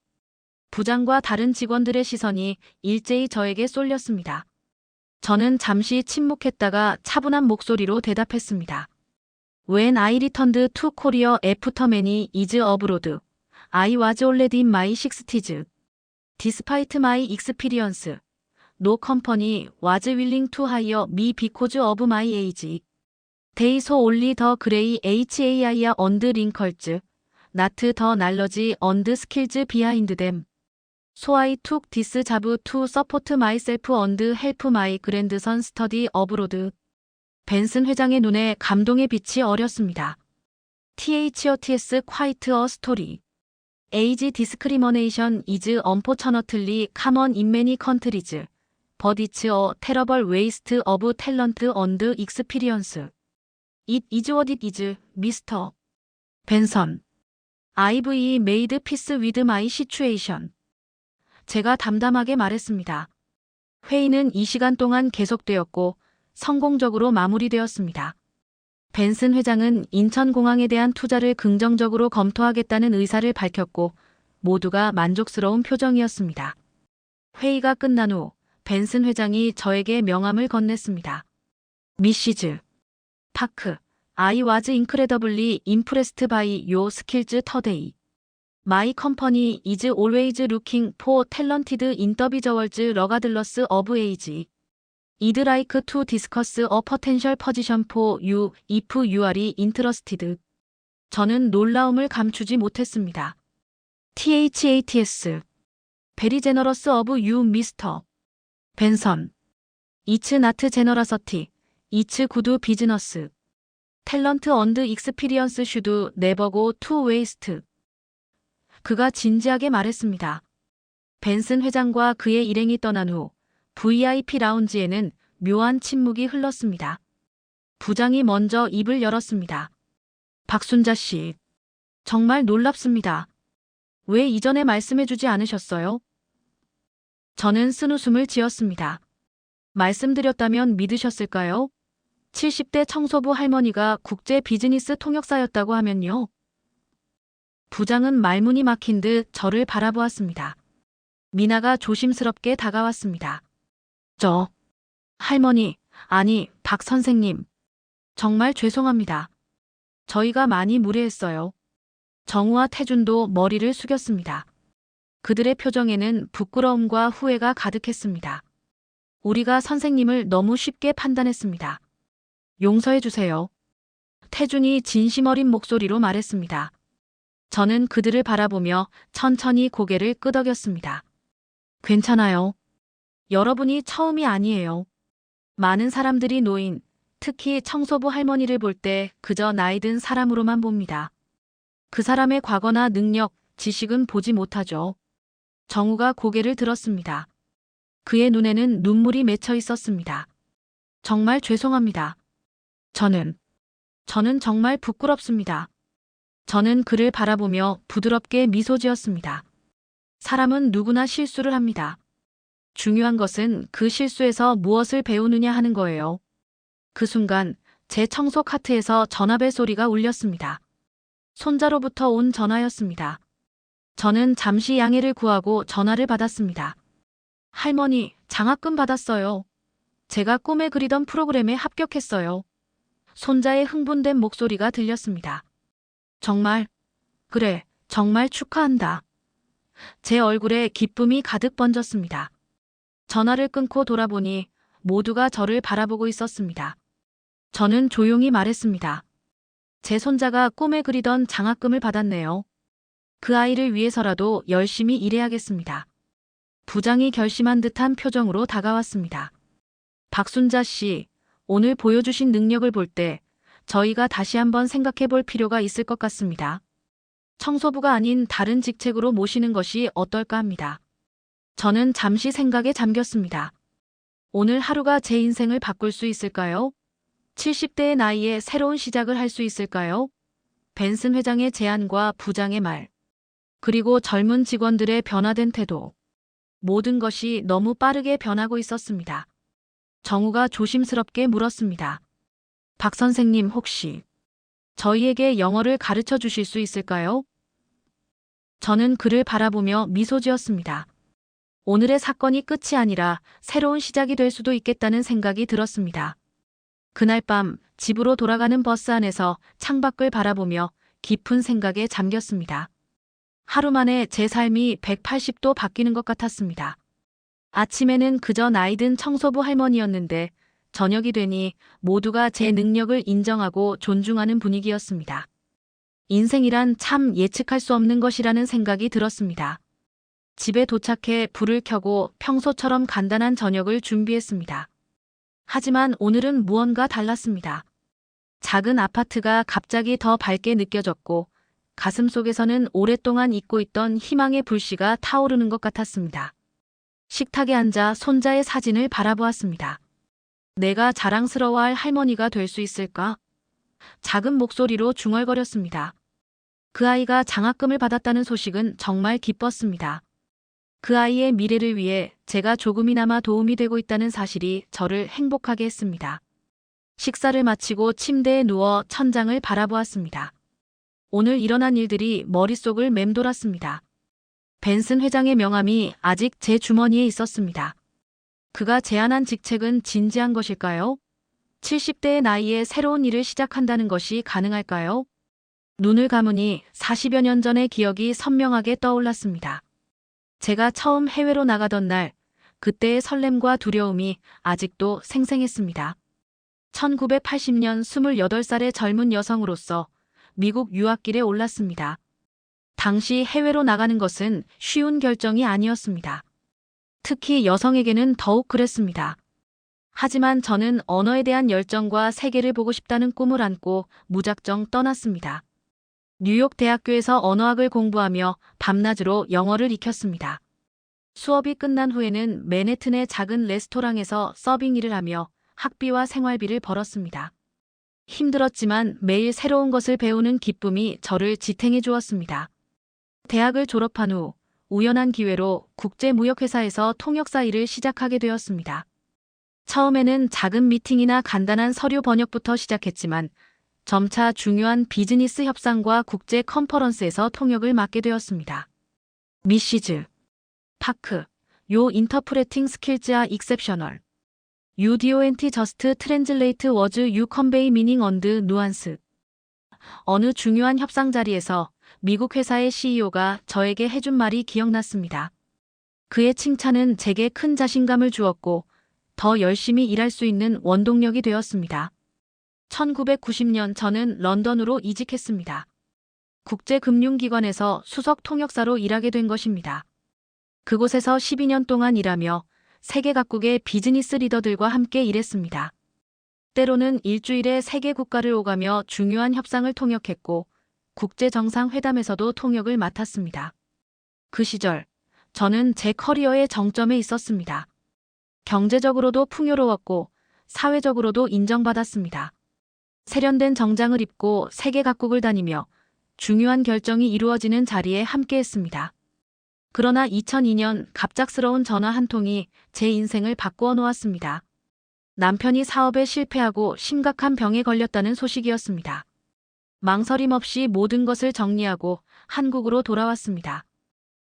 부장과 다른 직원들의 시선이 일제히 저에게 쏠렸습니다. 저는 잠시 침묵했다가 차분한 목소리로 대답했습니다. When I returned to Korea after many years abroad, I was already in my 60s. Despite my experience, no company was willing to hire me because of my age. They so only the gray hair and wrinkles, not the knowledge and skills behind them. So I took this job to support myself and help my grandson study abroad. 벤슨 회장의 눈에 감동의 빛이 어렸습니다. THOTS quite a story. Age discrimination is unfortunately common in many countries, but it's a terrible waste of talent and experience. It is what it is, Mr. 벤선. I've made peace with my situation. 제가 담담하게 말했습니다. 회의는 2시간 동안 계속되었고 성공적으로 마무리되었습니다. 벤슨 회장은 인천공항에 대한 투자를 긍정적으로 검토하겠다는 의사를 밝혔고 모두가 만족스러운 표정이었습니다. 회의가 끝난 후 벤슨 회장이 저에게 명함을 건넸습니다. 미시즈 파크, I was incredibly impressed by your skills today. My company is always looking for talented individuals regardless of age. I'd like to discuss a potential position for you if you are interested. 저는 놀라움을 감추지 못했습니다. THATS. Very generous of you, Mr. 벤선. It's not generosity. It's good business. Talent and experience should never go to waste. 그가 진지하게 말했습니다. 벤슨 회장과 그의 일행이 떠난 후 VIP 라운지에는 묘한 침묵이 흘렀습니다. 부장이 먼저 입을 열었습니다. 박순자 씨, 정말 놀랍습니다. 왜 이전에 말씀해주지 않으셨어요? 저는 쓴웃음을 지었습니다. 말씀드렸다면 믿으셨을까요? 70대 청소부 할머니가 국제 비즈니스 통역사였다고 하면요. 부장은 말문이 막힌 듯 저를 바라보았습니다. 미나가 조심스럽게 다가왔습니다. 할머니, 아니, 박 선생님. 정말 죄송합니다. 저희가 많이 무례했어요. 정우와 태준도 머리를 숙였습니다. 그들의 표정에는 부끄러움과 후회가 가득했습니다. 우리가 선생님을 너무 쉽게 판단했습니다. 용서해 주세요. 태준이 진심 어린 목소리로 말했습니다. 저는 그들을 바라보며 천천히 고개를 끄덕였습니다. 괜찮아요. 여러분이 처음이 아니에요. 많은 사람들이 노인, 특히 청소부 할머니를 볼 때 그저 나이 든 사람으로만 봅니다. 그 사람의 과거나 능력, 지식은 보지 못하죠. 정우가 고개를 들었습니다. 그의 눈에는 눈물이 맺혀 있었습니다. 정말 죄송합니다. 저는 정말 부끄럽습니다. 저는 그를 바라보며 부드럽게 미소 지었습니다. 사람은 누구나 실수를 합니다. 중요한 것은 그 실수에서 무엇을 배우느냐 하는 거예요. 그 순간 제 청소 카트에서 전화벨 소리가 울렸습니다. 손자로부터 온 전화였습니다. 저는 잠시 양해를 구하고 전화를 받았습니다. 할머니, 장학금 받았어요. 제가 꿈에 그리던 프로그램에 합격했어요. 손자의 흥분된 목소리가 들렸습니다. 정말? 그래, 정말 축하한다. 제 얼굴에 기쁨이 가득 번졌습니다. 전화를 끊고 돌아보니 모두가 저를 바라보고 있었습니다. 저는 조용히 말했습니다. 제 손자가 꿈에 그리던 장학금을 받았네요. 그 아이를 위해서라도 열심히 일해야겠습니다. 부장이 결심한 듯한 표정으로 다가왔습니다. 박순자 씨, 오늘 보여주신 능력을 볼 때 저희가 다시 한번 생각해 볼 필요가 있을 것 같습니다. 청소부가 아닌 다른 직책으로 모시는 것이 어떨까 합니다. 저는 잠시 생각에 잠겼습니다. 오늘 하루가 제 인생을 바꿀 수 있을까요? 70대의 나이에 새로운 시작을 할 수 있을까요? 벤슨 회장의 제안과 부장의 말, 그리고 젊은 직원들의 변화된 태도. 모든 것이 너무 빠르게 변하고 있었습니다. 정우가 조심스럽게 물었습니다. 박 선생님 혹시 저희에게 영어를 가르쳐 주실 수 있을까요? 저는 그를 바라보며 미소 지었습니다. 오늘의 사건이 끝이 아니라 새로운 시작이 될 수도 있겠다는 생각이 들었습니다. 그날 밤 집으로 돌아가는 버스 안에서 창밖을 바라보며 깊은 생각에 잠겼습니다. 하루 만에 제 삶이 180도 바뀌는 것 같았습니다. 아침에는 그저 나이든 청소부 할머니였는데 저녁이 되니 모두가 제 능력을 인정하고 존중하는 분위기였습니다. 인생이란 참 예측할 수 없는 것이라는 생각이 들었습니다. 집에 도착해 불을 켜고 평소처럼 간단한 저녁을 준비했습니다. 하지만 오늘은 무언가 달랐습니다. 작은 아파트가 갑자기 더 밝게 느껴졌고 가슴속에서는 오랫동안 잊고 있던 희망의 불씨가 타오르는 것 같았습니다. 식탁에 앉아 손자의 사진을 바라보았습니다. 내가 자랑스러워할 할머니가 될 수 있을까? 작은 목소리로 중얼거렸습니다. 그 아이가 장학금을 받았다는 소식은 정말 기뻤습니다. 그 아이의 미래를 위해 제가 조금이나마 도움이 되고 있다는 사실이 저를 행복하게 했습니다. 식사를 마치고 침대에 누워 천장을 바라보았습니다. 오늘 일어난 일들이 머릿속을 맴돌았습니다. 벤슨 회장의 명함이 아직 제 주머니에 있었습니다. 그가 제안한 직책은 진지한 것일까요? 70대의 나이에 새로운 일을 시작한다는 것이 가능할까요? 눈을 감으니 40여 년 전의 기억이 선명하게 떠올랐습니다. 제가 처음 해외로 나가던 날, 그때의 설렘과 두려움이 아직도 생생했습니다. 1980년 28살의 젊은 여성으로서 미국 유학길에 올랐습니다. 당시 해외로 나가는 것은 쉬운 결정이 아니었습니다. 특히 여성에게는 더욱 그랬습니다. 하지만 저는 언어에 대한 열정과 세계를 보고 싶다는 꿈을 안고 무작정 떠났습니다. 뉴욕 대학교에서 언어학을 공부하며 밤낮으로 영어를 익혔습니다. 수업이 끝난 후에는 맨해튼의 작은 레스토랑에서 서빙 일을 하며 학비와 생활비를 벌었습니다. 힘들었지만 매일 새로운 것을 배우는 기쁨이 저를 지탱해 주었습니다. 대학을 졸업한 후 우연한 기회로 국제무역회사에서 통역사 일을 시작하게 되었습니다. 처음에는 작은 미팅이나 간단한 서류 번역부터 시작했지만 점차 중요한 비즈니스 협상과 국제 컨퍼런스에서 통역을 맡게 되었습니다. 미시즈 파크, Your interpreting skills are exceptional. You don't just translate words, you convey meaning and nuance. 어느 중요한 협상 자리에서 미국 회사의 CEO가 저에게 해준 말이 기억났습니다. 그의 칭찬은 제게 큰 자신감을 주었고 더 열심히 일할 수 있는 원동력이 되었습니다. 1990년 저는 런던으로 이직했습니다. 국제금융기관에서 수석 통역사로 일하게 된 것입니다. 그곳에서 12년 동안 일하며 세계 각국의 비즈니스 리더들과 함께 일했습니다. 때로는 일주일에 세계 국가를 오가며 중요한 협상을 통역했고 국제정상회담에서도 통역을 맡았습니다. 그 시절 저는 제 커리어의 정점에 있었습니다. 경제적으로도 풍요로웠고 사회적으로도 인정받았습니다. 세련된 정장을 입고 세계 각국을 다니며 중요한 결정이 이루어지는 자리에 함께했습니다. 그러나 2002년 갑작스러운 전화 한 통이 제 인생을 바꾸어 놓았습니다. 남편이 사업에 실패하고 심각한 병에 걸렸다는 소식이었습니다. 망설임 없이 모든 것을 정리하고 한국으로 돌아왔습니다.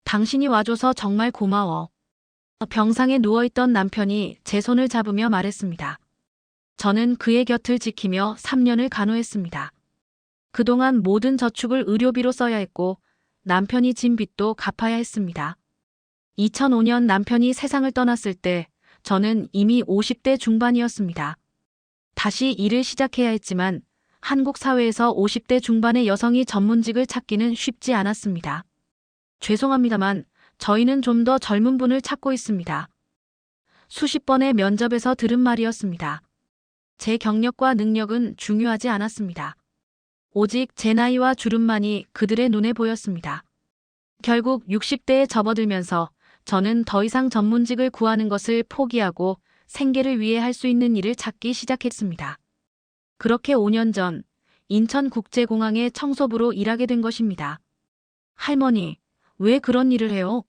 당신이 와줘서 정말 고마워. 병상에 누워있던 남편이 제 손을 잡으며 말했습니다. 저는 그의 곁을 지키며 3년을 간호했습니다. 그동안 모든 저축을 의료비로 써야 했고 남편이 진 빚도 갚아야 했습니다. 2005년 남편이 세상을 떠났을 때 저는 이미 50대 중반이었습니다. 다시 일을 시작해야 했지만 한국 사회에서 50대 중반의 여성이 전문직을 찾기는 쉽지 않았습니다. 죄송합니다만 저희는 좀 더 젊은 분을 찾고 있습니다. 수십 번의 면접에서 들은 말이었습니다. 제 경력과 능력은 중요하지 않았습니다. 오직 제 나이와 주름만이 그들의 눈에 보였습니다. 결국 60대에 접어들면서 저는 더 이상 전문직을 구하는 것을 포기하고 생계를 위해 할 수 있는 일을 찾기 시작했습니다. 그렇게 5년 전 인천국제공항의 청소부로 일하게 된 것입니다. 할머니, 왜 그런 일을 해요?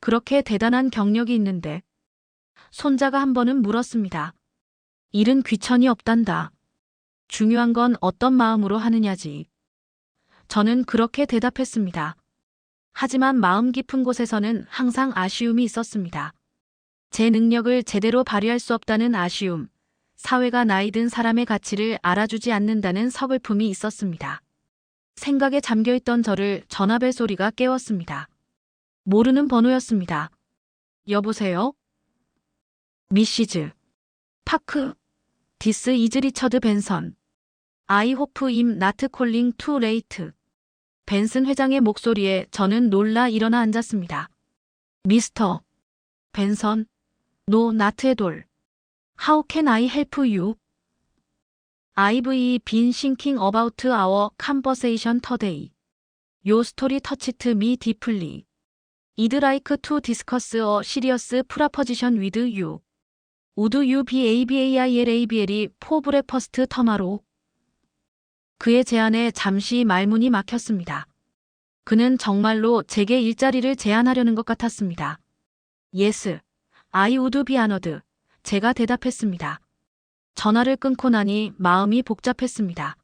그렇게 대단한 경력이 있는데. 손자가 한 번은 물었습니다. 일은 귀천이 없단다. 중요한 건 어떤 마음으로 하느냐지. 저는 그렇게 대답했습니다. 하지만 마음 깊은 곳에서는 항상 아쉬움이 있었습니다. 제 능력을 제대로 발휘할 수 없다는 아쉬움, 사회가 나이 든 사람의 가치를 알아주지 않는다는 서글픔이 있었습니다. 생각에 잠겨있던 저를 전화벨 소리가 깨웠습니다. 모르는 번호였습니다. 여보세요? 미시즈 파크, 디스 이즈 리처드 벤선. I hope I'm not calling too late. 벤슨 회장의 목소리에 저는 놀라 일어나 앉았습니다. 미스터 벤선, No not at all. How can I help you? I've been thinking about our conversation today. Your story touched me deeply. I'd like to discuss a serious proposition with you. Would you be available for breakfast tomorrow? 그의 제안에 잠시 말문이 막혔습니다. 그는 정말로 제게 일자리를 제안하려는 것 같았습니다. Yes, I would be honored. 제가 대답했습니다. 전화를 끊고 나니 마음이 복잡했습니다.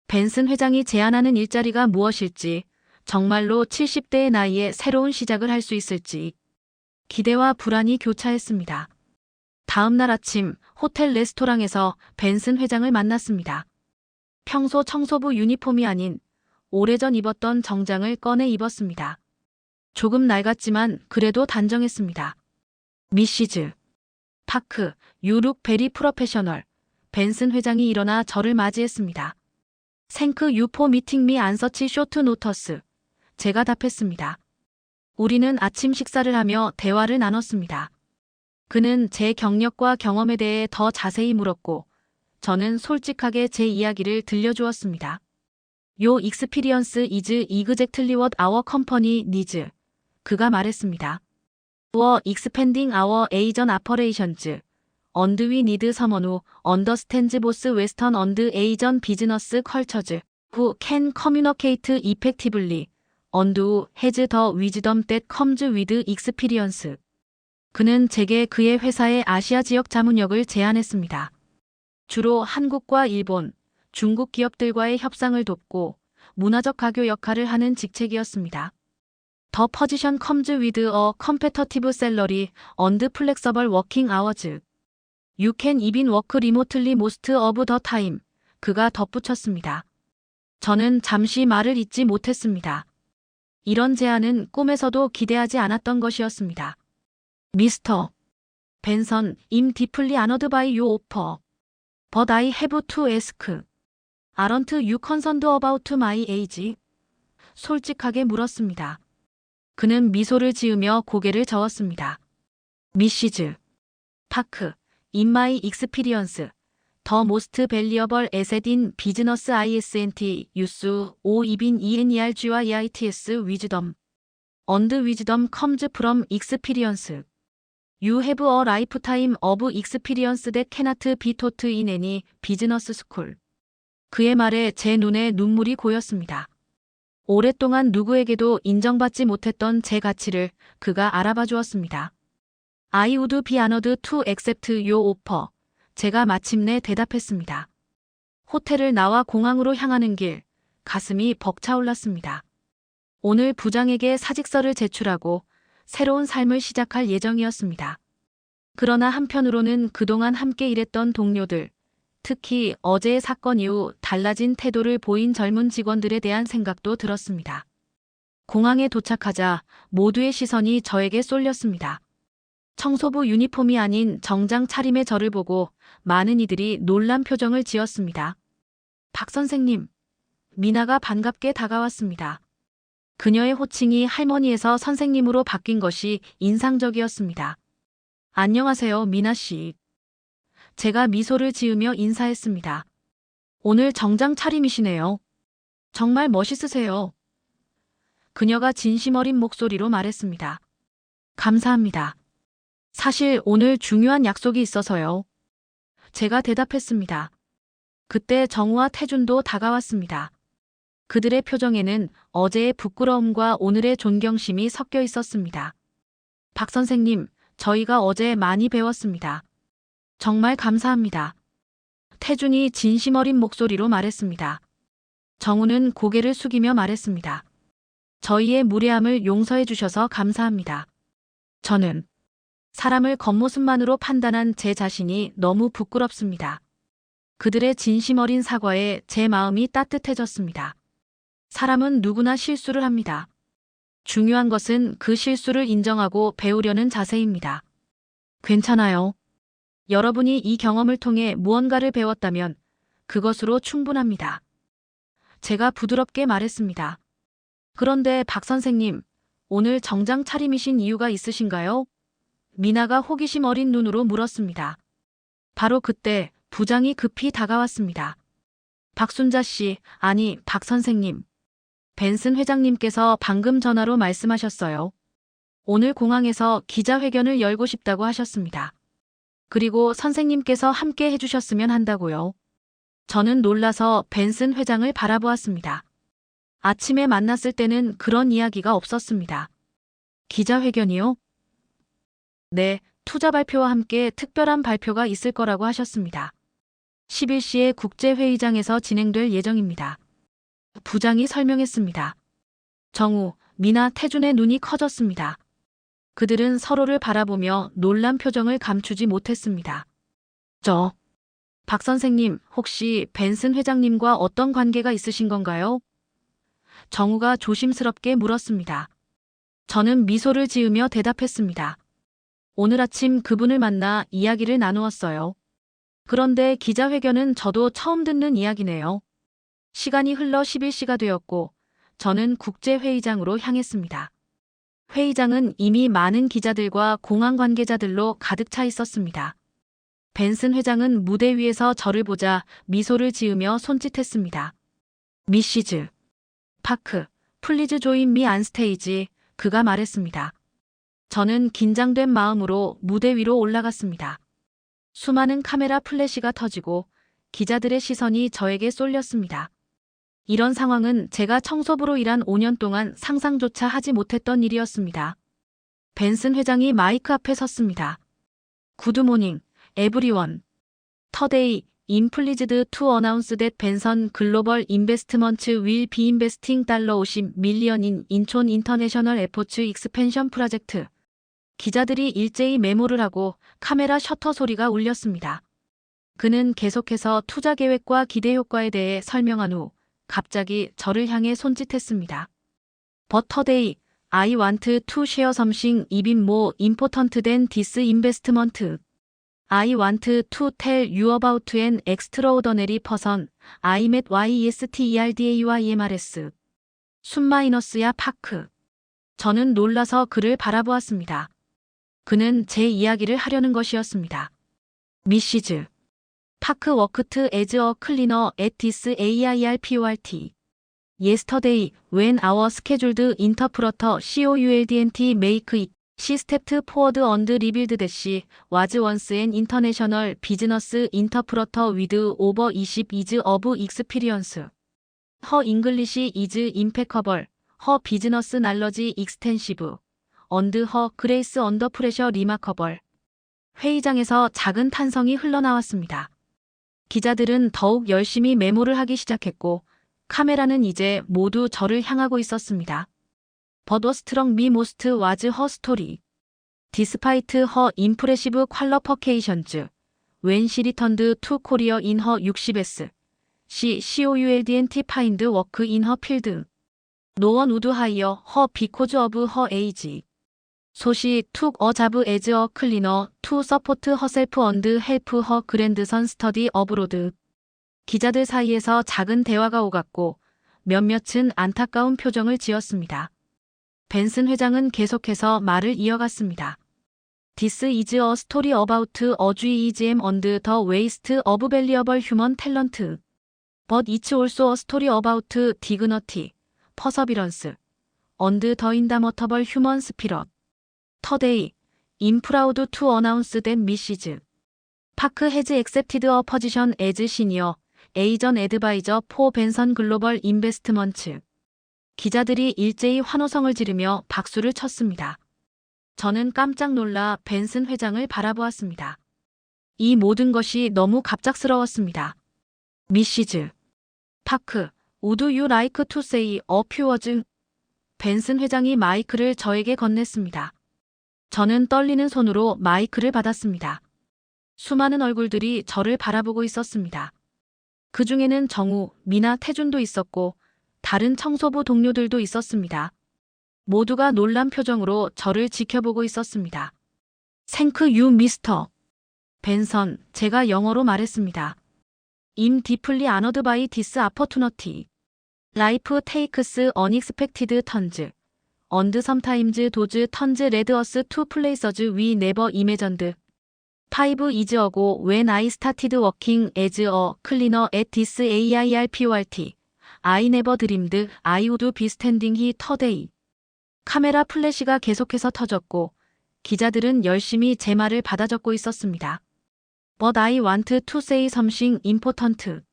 벤슨 회장이 제안하는 일자리가 무엇일지, 정말로 70대의 나이에 새로운 시작을 할 수 있을지, 기대와 불안이 교차했습니다. 다음 날 아침 호텔 레스토랑에서 벤슨 회장을 만났습니다. 평소 청소부 유니폼이 아닌 오래전 입었던 정장을 꺼내 입었습니다. 조금 낡았지만 그래도 단정했습니다. 미시즈 파크, You look very professional. 벤슨 회장이 일어나 저를 맞이했습니다. Thank you for meeting me on such short notice. 제가 답했습니다. 우리는 아침 식사를 하며 대화를 나눴습니다. 그는 제 경력과 경험에 대해 더 자세히 물었고, 저는 솔직하게 제 이야기를 들려주었습니다. Your experience is exactly what our company needs. 그가 말했습니다. We're expanding our Asian operations, and we need someone who understands both Western and Asian business cultures, who can communicate effectively, and who has the wisdom that comes with experience. 그는 제게 그의 회사의 아시아 지역 자문역을 제안했습니다. 주로 한국과 일본, 중국 기업들과의 협상을 돕고 문화적 가교 역할을 하는 직책이었습니다. The position comes with a competitive salary and flexible working hours. You can even work remotely most of the time. 그가 덧붙였습니다. 저는 잠시 말을 잇지 못했습니다. 이런 제안은 꿈에서도 기대하지 않았던 것이었습니다. 미스터 벤선, I'm deeply honored by your offer. But I have to ask. Aren't you concerned about my age? 솔직하게 물었습니다. 그는 미소를 지으며 고개를 저었습니다. 미시즈 파크, In my experience, the most valuable asset in business isn't use or even energy와 its wisdom. And wisdom comes from experience. You have a lifetime of experience that cannot be taught in any business school. 그의 말에 제 눈에 눈물이 고였습니다. 오랫동안 누구에게도 인정받지 못했던 제 가치를 그가 알아봐 주었습니다. I would be honored to accept your offer. 제가 마침내 대답했습니다. 호텔을 나와 공항으로 향하는 길, 가슴이 벅차올랐습니다. 오늘 부장에게 사직서를 제출하고 새로운 삶을 시작할 예정이었습니다. 그러나 한편으로는 그동안 함께 일했던 동료들, 특히 어제의 사건 이후 달라진 태도를 보인 젊은 직원들에 대한 생각도 들었습니다. 공항에 도착하자 모두의 시선이 저에게 쏠렸습니다. 청소부 유니폼이 아닌 정장 차림의 저를 보고 많은 이들이 놀란 표정을 지었습니다. 박 선생님, 미나가 반갑게 다가왔습니다. 그녀의 호칭이 할머니에서 선생님으로 바뀐 것이 인상적이었습니다. 안녕하세요, 미나 씨. 제가 미소를 지으며 인사했습니다. 오늘 정장 차림이시네요. 정말 멋있으세요. 그녀가 진심 어린 목소리로 말했습니다. 감사합니다. 사실 오늘 중요한 약속이 있어서요. 제가 대답했습니다. 그때 정우와 태준도 다가왔습니다. 그들의 표정에는 어제의 부끄러움과 오늘의 존경심이 섞여 있었습니다. 박 선생님, 저희가 어제 많이 배웠습니다. 정말 감사합니다. 태준이 진심 어린 목소리로 말했습니다. 정우는 고개를 숙이며 말했습니다. 저희의 무례함을 용서해 주셔서 감사합니다. 저는 사람을 겉모습만으로 판단한 제 자신이 너무 부끄럽습니다. 그들의 진심 어린 사과에 제 마음이 따뜻해졌습니다. 사람은 누구나 실수를 합니다. 중요한 것은 그 실수를 인정하고 배우려는 자세입니다. 괜찮아요. 여러분이 이 경험을 통해 무언가를 배웠다면 그것으로 충분합니다. 제가 부드럽게 말했습니다. 그런데 박 선생님, 오늘 정장 차림이신 이유가 있으신가요? 미나가 호기심 어린 눈으로 물었습니다. 바로 그때 부장이 급히 다가왔습니다. 박순자 씨, 아니 박 선생님. 벤슨 회장님께서 방금 전화로 말씀하셨어요. 오늘 공항에서 기자회견을 열고 싶다고 하셨습니다. 그리고 선생님께서 함께 해주셨으면 한다고요. 저는 놀라서 벤슨 회장을 바라보았습니다. 아침에 만났을 때는 그런 이야기가 없었습니다. 기자회견이요? 네, 투자 발표와 함께 특별한 발표가 있을 거라고 하셨습니다. 11시에 국제회의장에서 진행될 예정입니다. 부장이 설명했습니다. 정우, 미나, 태준의 눈이 커졌습니다. 그들은 서로를 바라보며 놀란 표정을 감추지 못했습니다. 박 선생님, 혹시 벤슨 회장님과 어떤 관계가 있으신 건가요? 정우가 조심스럽게 물었습니다. 저는 미소를 지으며 대답했습니다. 오늘 아침 그분을 만나 이야기를 나누었어요. 그런데 기자회견은 저도 처음 듣는 이야기네요. 시간이 흘러 11시가 되었고 저는 국제회의장으로 향했습니다. 회의장은 이미 많은 기자들과 공항 관계자들로 가득 차 있었습니다. 벤슨 회장은 무대 위에서 저를 보자 미소를 지으며 손짓했습니다. 미시즈 파크, 플리즈 조인 미 안 스테이지, 그가 말했습니다. 저는 긴장된 마음으로 무대 위로 올라갔습니다. 수많은 카메라 플래시가 터지고 기자들의 시선이 저에게 쏠렸습니다. 이런 상황은 제가 청소부로 일한 5년 동안 상상조차 하지 못했던 일이었습니다. 벤슨 회장이 마이크 앞에 섰습니다. 굿모닝, 에브리원. 터데이, I'm pleased to announce that Benson Global Investments will be investing $50 million in Incheon International Airport Expansion Project. 기자들이 일제히 메모를 하고 카메라 셔터 소리가 울렸습니다. 그는 계속해서 투자 계획과 기대 효과에 대해 설명한 후 갑자기 저를 향해 손짓했습니다. But today, I want to share something even more important than this investment. I want to tell you about an extraordinary person. I met YESTERDAYMRS. 순마이너스야 파크. 저는 놀라서 그를 바라보았습니다. 그는 제 이야기를 하려는 것이었습니다. 미시즈. 파크 워크트 as a cleaner at this AIRPORT. Yesterday, when our scheduled interpreter COULDNT make it, she stepped forward and revealed that she was once an international business interpreter with over 20 years of experience. Her English is impeccable, her business knowledge extensive, and her grace under pressure remarkable. 회의장에서 작은 탄성이 흘러나왔습니다. 기자들은 더욱 열심히 메모를 하기 시작했고 카메라는 이제 모두 저를 향하고 있었습니다. But what struck me most was her story. Despite her impressive qualifications, when she returned to Korea in her 60s, she couldn't find work in her field. No one would hire her because of her age. So she took a job as a cleaner to support herself and help her grandson study abroad. 기자들 사이에서 작은 대화가 오갔고 몇몇은 안타까운 표정을 지었습니다. 벤슨 회장은 계속해서 말을 이어갔습니다. This is a story about a GEM and the waste of valuable human talent. But it's also a story about dignity, perseverance, and the indomitable human spirit. Today, I'm proud to announce that Mrs. Park has accepted a position as senior agent advisor for Benson Global Investments. 기자들이 일제히 환호성을 지르며 박수를 쳤습니다. 저는 깜짝 놀라 벤슨 회장을 바라보았습니다. 이 모든 것이 너무 갑작스러웠습니다. 미시즈 파크, would you like to say a few words? 벤슨 회장이 마이크를 저에게 건넸습니다. 저는 떨리는 손으로 마이크를 받았습니다. 수많은 얼굴들이 저를 바라보고 있었습니다. 그 중에는 정우, 미나, 태준도 있었고 다른 청소부 동료들도 있었습니다. 모두가 놀란 표정으로 저를 지켜보고 있었습니다. Thank you, Mr. 벤선, 제가 영어로 말했습니다. 임 디플리 아너드 바이 디스 아퍼투너티. 라이프 테이크스 어닉스펙티드 턴즈. 언드 섬타임즈 도즈 턴즈 레드 어스 투 플레이서즈 위 네버 이메전드. 5 is ago when I started working as a cleaner at this AIRPORT. I never dreamed I would be standing here today. 카메라 플래시가 계속해서 터졌고 기자들은 열심히 제 말을 받아 적고 있었습니다. But I want to say something important.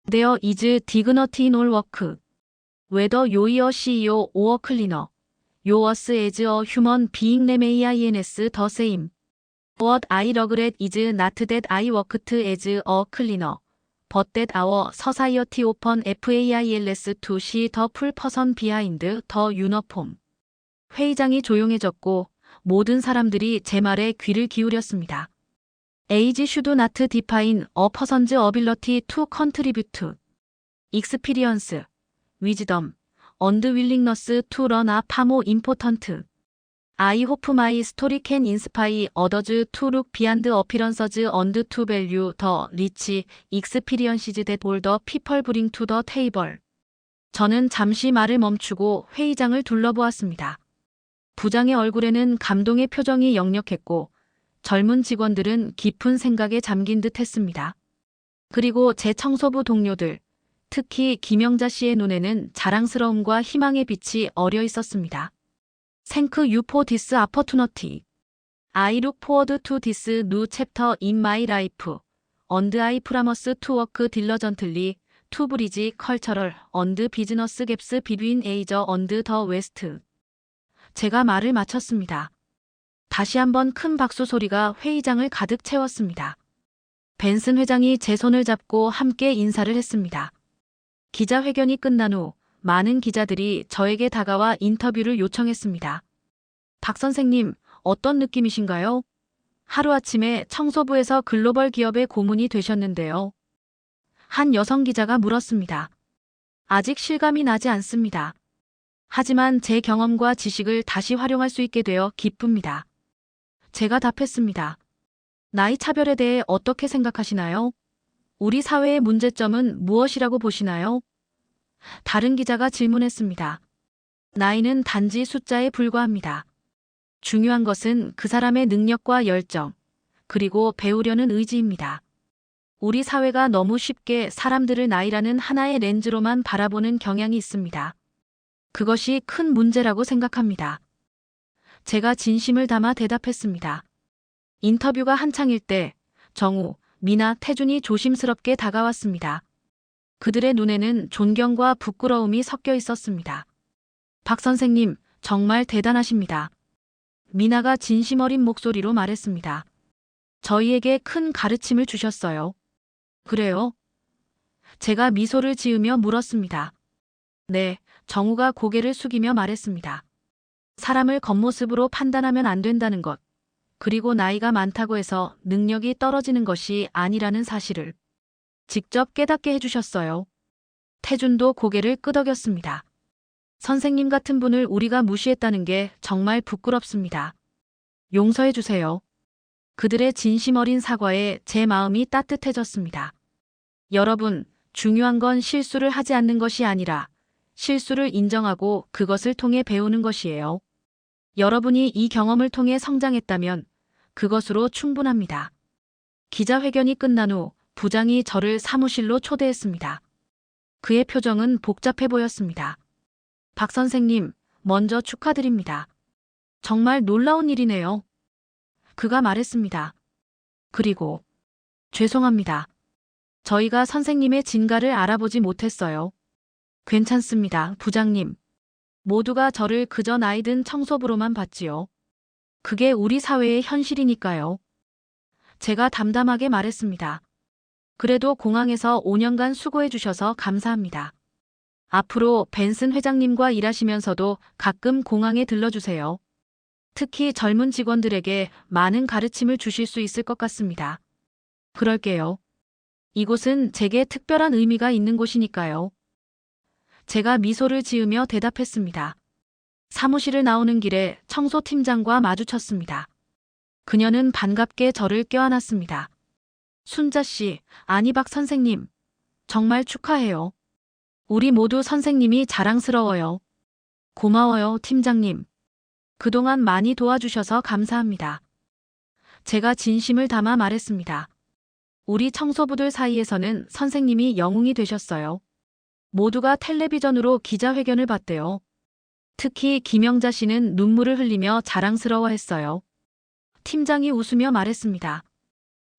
There is dignity in all work. Whether you're a CEO or a cleaner, yours as a human being remains the same. What I regret is not that I worked as a cleaner, but that our society often fails to see the full person behind the uniform. 회의장이 조용해졌고 모든 사람들이 제 말에 귀를 기울였습니다. Age should not define a person's ability to contribute. Experience, wisdom, and willingness to learn are far more important. I hope my story can inspire others to look beyond appearances and to value the rich experiences that all the people bring to the table. 저는 잠시 말을 멈추고 회의장을 둘러보았습니다. 부장의 얼굴에는 감동의 표정이 역력했고 젊은 직원들은 깊은 생각에 잠긴 듯 했습니다. 그리고 제 청소부 동료들, 특히 김영자 씨의 눈에는 자랑스러움과 희망의 빛이 어려 있었습니다. Thank you for this opportunity. I look forward to this new chapter in my life, and I promise to work diligently to bridge cultural and business gaps between Asia and the West. 제가 말을 마쳤습니다. 다시 한번 큰 박수 소리가 회의장을 가득 채웠습니다. 벤슨 회장이 제 손을 잡고 함께 인사를 했습니다. 기자회견이 끝난 후 많은 기자들이 저에게 다가와 인터뷰를 요청했습니다. 박 선생님, 어떤 느낌이신가요? 하루아침에 청소부에서 글로벌 기업의 고문이 되셨는데요. 한 여성 기자가 물었습니다. 아직 실감이 나지 않습니다. 하지만 제 경험과 지식을 다시 활용할 수 있게 되어 기쁩니다. 제가 답했습니다. 나이 차별에 대해 어떻게 생각하시나요? 우리 사회의 문제점은 무엇이라고 보시나요? 다른 기자가 질문했습니다. 나이는 단지 숫자에 불과합니다. 중요한 것은 그 사람의 능력과 열정, 그리고 배우려는 의지입니다. 우리 사회가 너무 쉽게 사람들을 나이라는 하나의 렌즈로만 바라보는 경향이 있습니다. 그것이 큰 문제라고 생각합니다. 제가 진심을 담아 대답했습니다. 인터뷰가 한창일 때 정우, 미나, 태준이 조심스럽게 다가왔습니다. 그들의 눈에는 존경과 부끄러움이 섞여 있었습니다. 박 선생님, 정말 대단하십니다. 미나가 진심 어린 목소리로 말했습니다. 저희에게 큰 가르침을 주셨어요. 그래요? 제가 미소를 지으며 물었습니다. 네, 정우가 고개를 숙이며 말했습니다. 사람을 겉모습으로 판단하면 안 된다는 것, 그리고 나이가 많다고 해서 능력이 떨어지는 것이 아니라는 사실을 직접 깨닫게 해주셨어요. 태준도 고개를 끄덕였습니다. 선생님 같은 분을 우리가 무시했다는 게 정말 부끄럽습니다. 용서해 주세요. 그들의 진심 어린 사과에 제 마음이 따뜻해졌습니다. 여러분, 중요한 건 실수를 하지 않는 것이 아니라 실수를 인정하고 그것을 통해 배우는 것이에요. 여러분이 이 경험을 통해 성장했다면 그것으로 충분합니다. 기자회견이 끝난 후 부장이 저를 사무실로 초대했습니다. 그의 표정은 복잡해 보였습니다. 박 선생님, 먼저 축하드립니다. 정말 놀라운 일이네요. 그가 말했습니다. 그리고 죄송합니다. 저희가 선생님의 진가를 알아보지 못했어요. 괜찮습니다, 부장님. 모두가 저를 그저 나이든 청소부로만 봤지요. 그게 우리 사회의 현실이니까요. 제가 담담하게 말했습니다. 그래도 공항에서 5년간 수고해 주셔서 감사합니다. 앞으로 벤슨 회장님과 일하시면서도 가끔 공항에 들러주세요. 특히 젊은 직원들에게 많은 가르침을 주실 수 있을 것 같습니다. 그럴게요. 이곳은 제게 특별한 의미가 있는 곳이니까요. 제가 미소를 지으며 대답했습니다. 사무실을 나오는 길에 청소팀장과 마주쳤습니다. 그녀는 반갑게 저를 껴안았습니다. 순자 씨, 아니 박 선생님. 정말 축하해요. 우리 모두 선생님이 자랑스러워요. 고마워요, 팀장님. 그동안 많이 도와주셔서 감사합니다. 제가 진심을 담아 말했습니다. 우리 청소부들 사이에서는 선생님이 영웅이 되셨어요. 모두가 텔레비전으로 기자회견을 봤대요. 특히 김영자 씨는 눈물을 흘리며 자랑스러워했어요. 팀장이 웃으며 말했습니다.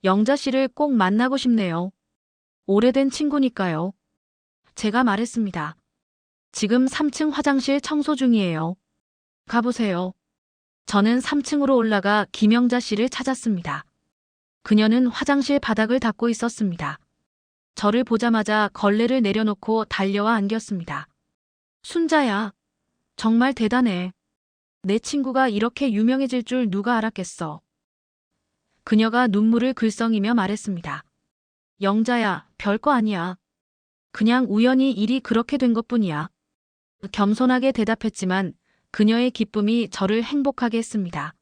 영자 씨를 꼭 만나고 싶네요. 오래된 친구니까요. 제가 말했습니다. 지금 3층 화장실 청소 중이에요. 가보세요. 저는 3층으로 올라가 김영자 씨를 찾았습니다. 그녀는 화장실 바닥을 닦고 있었습니다. 저를 보자마자 걸레를 내려놓고 달려와 안겼습니다. 순자야, 정말 대단해. 내 친구가 이렇게 유명해질 줄 누가 알았겠어. 그녀가 눈물을 글썽이며 말했습니다. 영자야, 별거 아니야. 그냥 우연히 일이 그렇게 된 것뿐이야. 겸손하게 대답했지만 그녀의 기쁨이 저를 행복하게 했습니다.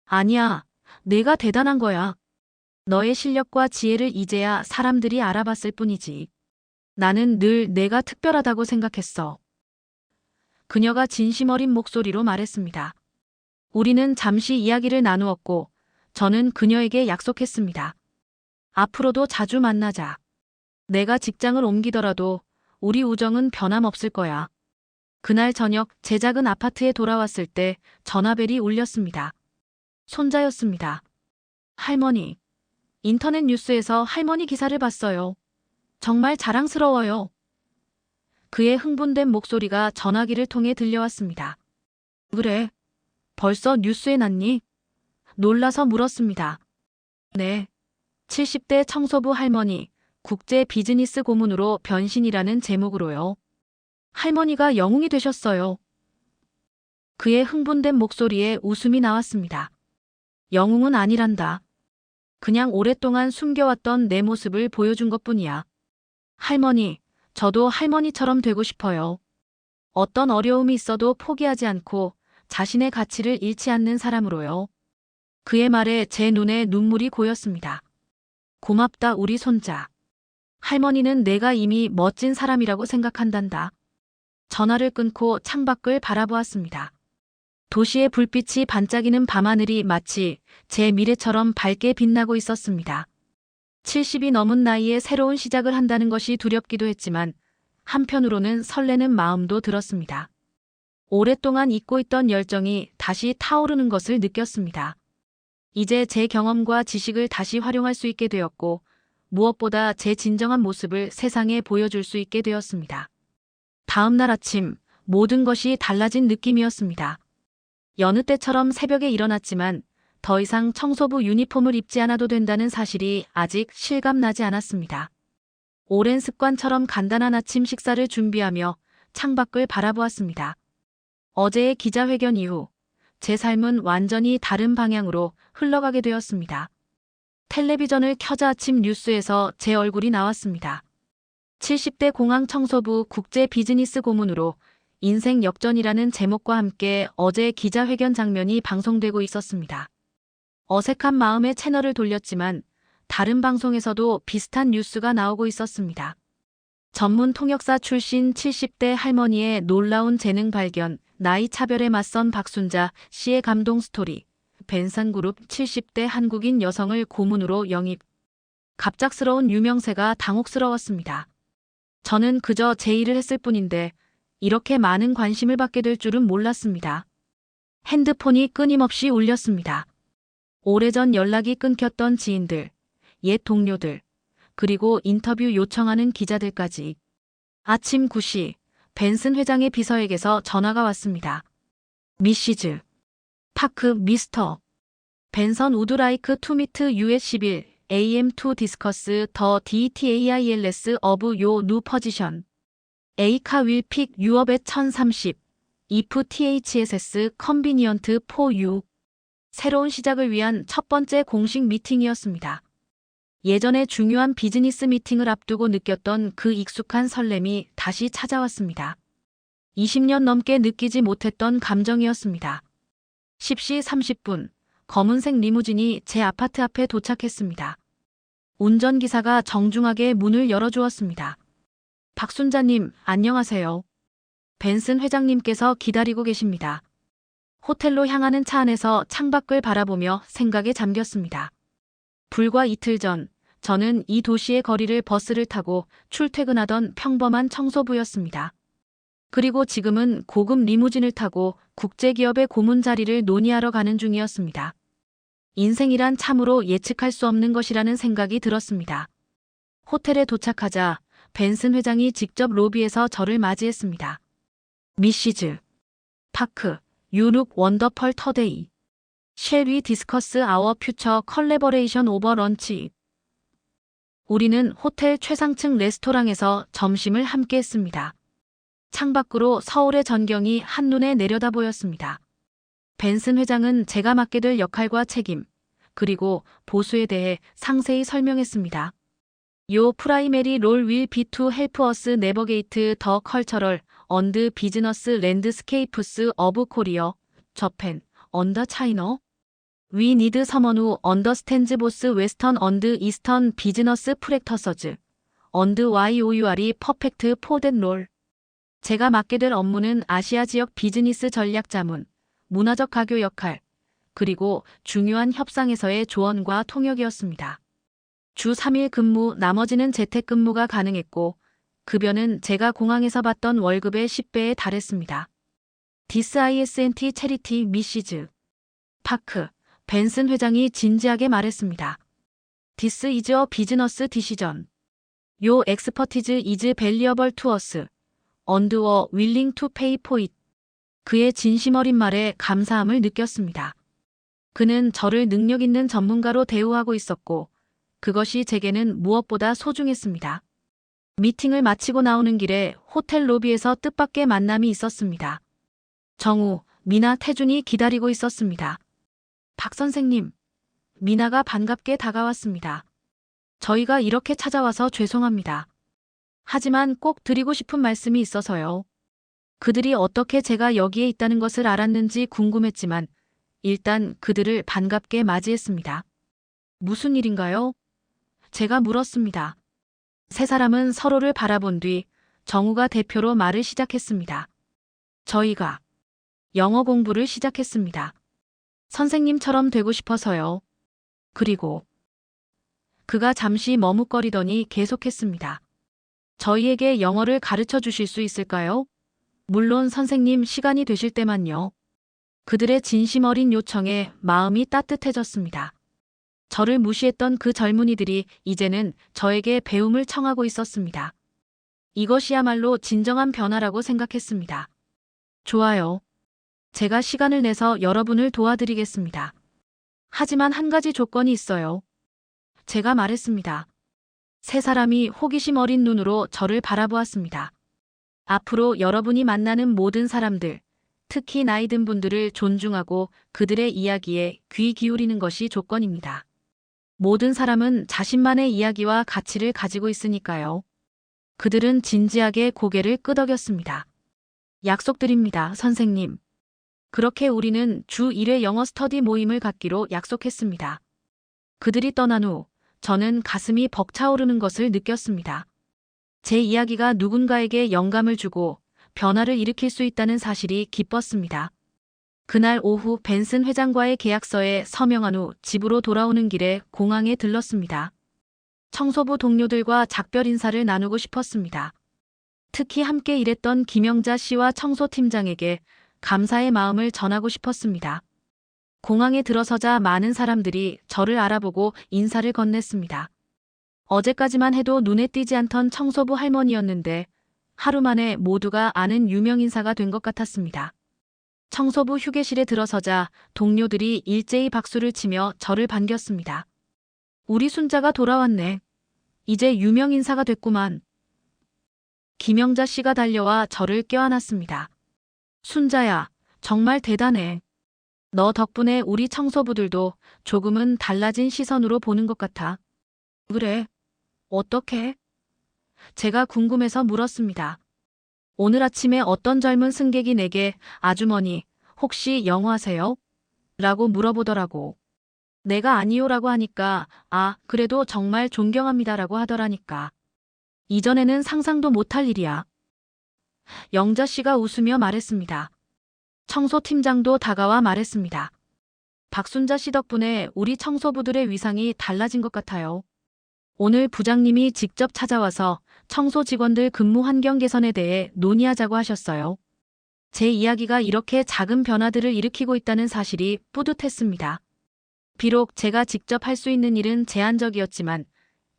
아니야, 내가 대단한 거야. 너의 실력과 지혜를 이제야 사람들이 알아봤을 뿐이지. 나는 늘 내가 특별하다고 생각했어. 그녀가 진심 어린 목소리로 말했습니다. 우리는 잠시 이야기를 나누었고 저는 그녀에게 약속했습니다. 앞으로도 자주 만나자. 내가 직장을 옮기더라도 우리 우정은 변함없을 거야. 그날 저녁 제 작은 아파트에 돌아왔을 때 전화벨이 울렸습니다. 손자였습니다. 할머니. 인터넷 뉴스에서 할머니 기사를 봤어요. 정말 자랑스러워요. 그의 흥분된 목소리가 전화기를 통해 들려왔습니다. 그래? 벌써 뉴스에 났니? 놀라서 물었습니다. 네. 70대 청소부 할머니, 국제 비즈니스 고문으로 변신이라는 제목으로요. 할머니가 영웅이 되셨어요. 그의 흥분된 목소리에 웃음이 나왔습니다. 영웅은 아니란다. 그냥 오랫동안 숨겨왔던 내 모습을 보여준 것뿐이야. 할머니, 저도 할머니처럼 되고 싶어요. 어떤 어려움이 있어도 포기하지 않고 자신의 가치를 잃지 않는 사람으로요. 그의 말에 제 눈에 눈물이 고였습니다. 고맙다 우리 손자. 할머니는 내가 이미 멋진 사람이라고 생각한단다. 전화를 끊고 창밖을 바라보았습니다. 도시의 불빛이 반짝이는 밤하늘이 마치 제 미래처럼 밝게 빛나고 있었습니다. 70이 넘은 나이에 새로운 시작을 한다는 것이 두렵기도 했지만 한편으로는 설레는 마음도 들었습니다. 오랫동안 잊고 있던 열정이 다시 타오르는 것을 느꼈습니다. 이제 제 경험과 지식을 다시 활용할 수 있게 되었고 무엇보다 제 진정한 모습을 세상에 보여줄 수 있게 되었습니다. 다음 날 아침 모든 것이 달라진 느낌이었습니다. 여느 때처럼 새벽에 일어났지만 더 이상 청소부 유니폼을 입지 않아도 된다는 사실이 아직 실감나지 않았습니다. 오랜 습관처럼 간단한 아침 식사를 준비하며 창밖을 바라보았습니다. 어제의 기자회견 이후 제 삶은 완전히 다른 방향으로 흘러가게 되었습니다. 텔레비전을 켜자 아침 뉴스에서 제 얼굴이 나왔습니다. 70대 공항 청소부 국제 비즈니스 고문으로 인생 역전이라는 제목과 함께 어제 기자회견 장면이 방송되고 있었습니다. 어색한 마음에 채널을 돌렸지만 다른 방송에서도 비슷한 뉴스가 나오고 있었습니다. 전문 통역사 출신 70대 할머니의 놀라운 재능 발견, 나이 차별에 맞선 박순자 씨의 감동 스토리, 벤산그룹 70대 한국인 여성을 고문으로 영입. 갑작스러운 유명세가 당혹스러웠습니다. 저는 그저 제 일을 했을 뿐인데 이렇게 많은 관심을 받게 될 줄은 몰랐습니다. 핸드폰이 끊임없이 울렸습니다. 오래전 연락이 끊겼던 지인들, 옛 동료들, 그리고 인터뷰 요청하는 기자들까지. 아침 9시 벤슨 회장의 비서에게서 전화가 왔습니다. 미시즈 파크 미스터 벤선 우드라이크 투 미트 US 11 AM to discuss the details of your new position. A카 will pick you up at 1030. If THSS convenient for you. 새로운 시작을 위한 첫 번째 공식 미팅이었습니다. 예전에 중요한 비즈니스 미팅을 앞두고 느꼈던 그 익숙한 설렘이 다시 찾아왔습니다. 20년 넘게 느끼지 못했던 감정이었습니다. 10시 30분 검은색 리무진이 제 아파트 앞에 도착했습니다. 운전기사가 정중하게 문을 열어주었습니다. 박순자님, 안녕하세요. 벤슨 회장님께서 기다리고 계십니다. 호텔로 향하는 차 안에서 창밖을 바라보며 생각에 잠겼습니다. 불과 이틀 전, 저는 이 도시의 거리를 버스를 타고 출퇴근하던 평범한 청소부였습니다. 그리고 지금은 고급 리무진을 타고 국제기업의 고문 자리를 논의하러 가는 중이었습니다. 인생이란 참으로 예측할 수 없는 것이라는 생각이 들었습니다. 호텔에 도착하자 벤슨 회장이 직접 로비에서 저를 맞이했습니다. 미시즈 파크, You look wonderful today. Shall we discuss our future collaboration over lunch? 우리는 호텔 최상층 레스토랑에서 점심을 함께 했습니다. 창밖으로 서울의 전경이 한눈에 내려다 보였습니다. 벤슨 회장은 제가 맡게 될 역할과 책임, 그리고 보수에 대해 상세히 설명했습니다. Your primary role will be to help us navigate the cultural and business landscapes of Korea, Japan, and China. We need someone who understands both Western and Eastern business practices, and why you are perfect for that role. 제가 맡게 될 업무는 아시아 지역 비즈니스 전략 자문, 문화적 가교 역할, 그리고 중요한 협상에서의 조언과 통역이었습니다. 주 3일 근무, 나머지는 재택근무가 가능했고, 급여는 제가 공항에서 받던 월급의 10배에 달했습니다. This isn't charity, Mrs. 파크, 벤슨 회장이 진지하게 말했습니다. This is a business decision. Your expertise is valuable to us, and we're willing to pay for it. 그의 진심 어린 말에 감사함을 느꼈습니다. 그는 저를 능력 있는 전문가로 대우하고 있었고, 그것이 제게는 무엇보다 소중했습니다. 미팅을 마치고 나오는 길에 호텔 로비에서 뜻밖의 만남이 있었습니다. 정우, 미나, 태준이 기다리고 있었습니다. 박 선생님, 미나가 반갑게 다가왔습니다. 저희가 이렇게 찾아와서 죄송합니다. 하지만 꼭 드리고 싶은 말씀이 있어서요. 그들이 어떻게 제가 여기에 있다는 것을 알았는지 궁금했지만 일단 그들을 반갑게 맞이했습니다. 무슨 일인가요? 제가 물었습니다. 세 사람은 서로를 바라본 뒤 정우가 대표로 말을 시작했습니다. 저희가 영어 공부를 시작했습니다. 선생님처럼 되고 싶어서요. 그리고 그가 잠시 머뭇거리더니 계속했습니다. 저희에게 영어를 가르쳐 주실 수 있을까요? 물론 선생님, 시간이 되실 때만요. 그들의 진심 어린 요청에 마음이 따뜻해졌습니다. 저를 무시했던 그 젊은이들이 이제는 저에게 배움을 청하고 있었습니다. 이것이야말로 진정한 변화라고 생각했습니다. 좋아요. 제가 시간을 내서 여러분을 도와드리겠습니다. 하지만 한 가지 조건이 있어요. 제가 말했습니다. 세 사람이 호기심 어린 눈으로 저를 바라보았습니다. 앞으로 여러분이 만나는 모든 사람들, 특히 나이 든 분들을 존중하고 그들의 이야기에 귀 기울이는 것이 조건입니다. 모든 사람은 자신만의 이야기와 가치를 가지고 있으니까요. 그들은 진지하게 고개를 끄덕였습니다. 약속드립니다, 선생님. 그렇게 우리는 주 1회 영어 스터디 모임을 갖기로 약속했습니다. 그들이 떠난 후 저는 가슴이 벅차오르는 것을 느꼈습니다. 제 이야기가 누군가에게 영감을 주고 변화를 일으킬 수 있다는 사실이 기뻤습니다. 그날 오후 벤슨 회장과의 계약서에 서명한 후 집으로 돌아오는 길에 공항에 들렀습니다. 청소부 동료들과 작별 인사를 나누고 싶었습니다. 특히 함께 일했던 김영자 씨와 청소팀장에게 감사의 마음을 전하고 싶었습니다. 공항에 들어서자 많은 사람들이 저를 알아보고 인사를 건넸습니다. 어제까지만 해도 눈에 띄지 않던 청소부 할머니였는데 하루 만에 모두가 아는 유명 인사가 된 것 같았습니다. 청소부 휴게실에 들어서자 동료들이 일제히 박수를 치며 저를 반겼습니다. 우리 순자가 돌아왔네. 이제 유명 인사가 됐구만. 김영자 씨가 달려와 저를 껴안았습니다. 순자야, 정말 대단해. 너 덕분에 우리 청소부들도 조금은 달라진 시선으로 보는 것 같아. 그래? 어떻게? 제가 궁금해서 물었습니다. 오늘 아침에 어떤 젊은 승객이 내게 아주머니, 혹시 영어 하세요? 라고 물어보더라고. 내가 아니요라고 하니까 그래도 정말 존경합니다라고 하더라니까. 이전에는 상상도 못할 일이야. 영자 씨가 웃으며 말했습니다. 청소팀장도 다가와 말했습니다. 박순자 씨 덕분에 우리 청소부들의 위상이 달라진 것 같아요. 오늘 부장님이 직접 찾아와서 청소 직원들 근무 환경 개선에 대해 논의하자고 하셨어요. 제 이야기가 이렇게 작은 변화들을 일으키고 있다는 사실이 뿌듯했습니다. 비록 제가 직접 할 수 있는 일은 제한적이었지만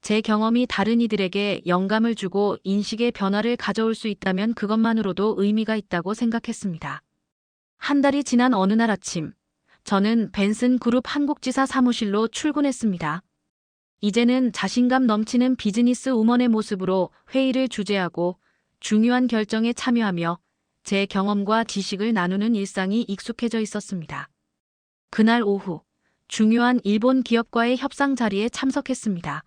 제 경험이 다른 이들에게 영감을 주고 인식의 변화를 가져올 수 있다면 그것만으로도 의미가 있다고 생각했습니다. 한 달이 지난 어느 날 아침, 저는 벤슨 그룹 한국지사 사무실로 출근했습니다. 이제는 자신감 넘치는 비즈니스 우먼의 모습으로 회의를 주재하고 중요한 결정에 참여하며 제 경험과 지식을 나누는 일상이 익숙해져 있었습니다. 그날 오후, 중요한 일본 기업과의 협상 자리에 참석했습니다.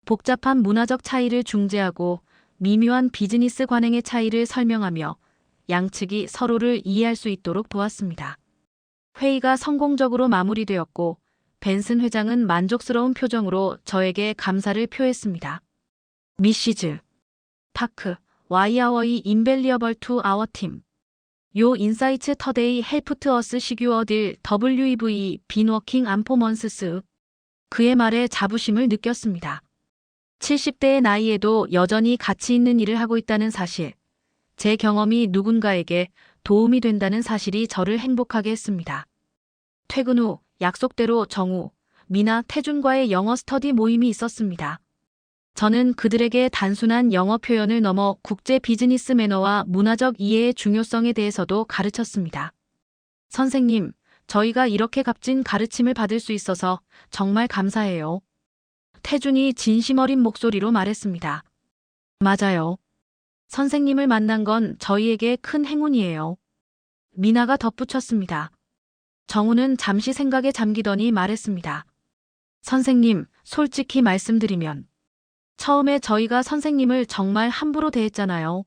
복잡한 문화적 차이를 중재하고 미묘한 비즈니스 관행의 차이를 설명하며 양측이 서로를 이해할 수 있도록 도왔습니다. 회의가 성공적으로 마무리되었고 벤슨 회장은 만족스러운 표정으로 저에게 감사를 표했습니다. 미시즈 파크, 와이아워이 인벨리어벌 투 아워 팀. 요 인사이츠 터데이 헬프트 어스 시규어딜 WEV 빈워킹 안포먼스스. 그의 말에 자부심을 느꼈습니다. 70대의 나이에도 여전히 가치 있는 일을 하고 있다는 사실. 제 경험이 누군가에게 도움이 된다는 사실이 저를 행복하게 했습니다. 퇴근 후 약속대로 정우, 미나, 태준과의 영어 스터디 모임이 있었습니다. 저는 그들에게 단순한 영어 표현을 넘어 국제 비즈니스 매너와 문화적 이해의 중요성에 대해서도 가르쳤습니다. 선생님, 저희가 이렇게 값진 가르침을 받을 수 있어서 정말 감사해요. 태준이 진심 어린 목소리로 말했습니다. 맞아요. 선생님을 만난 건 저희에게 큰 행운이에요. 미나가 덧붙였습니다. 정우는 잠시 생각에 잠기더니 말했습니다. 선생님, 솔직히 말씀드리면 처음에 저희가 선생님을 정말 함부로 대했잖아요.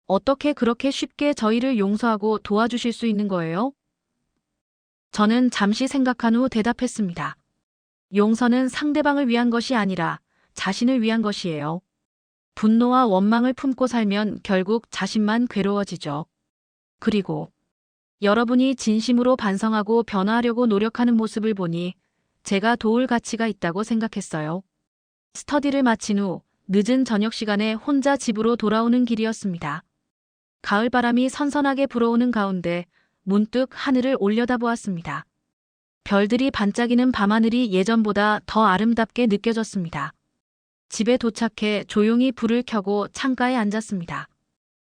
어떻게 그렇게 쉽게 저희를 용서하고 도와주실 수 있는 거예요? 저는 잠시 생각한 후 대답했습니다. 용서는 상대방을 위한 것이 아니라 자신을 위한 것이에요. 분노와 원망을 품고 살면 결국 자신만 괴로워지죠. 그리고 여러분이 진심으로 반성하고 변화하려고 노력하는 모습을 보니 제가 도울 가치가 있다고 생각했어요. 스터디를 마친 후 늦은 저녁 시간에 혼자 집으로 돌아오는 길이었습니다. 가을바람이 선선하게 불어오는 가운데 문득 하늘을 올려다보았습니다. 별들이 반짝이는 밤하늘이 예전보다 더 아름답게 느껴졌습니다. 집에 도착해 조용히 불을 켜고 창가에 앉았습니다.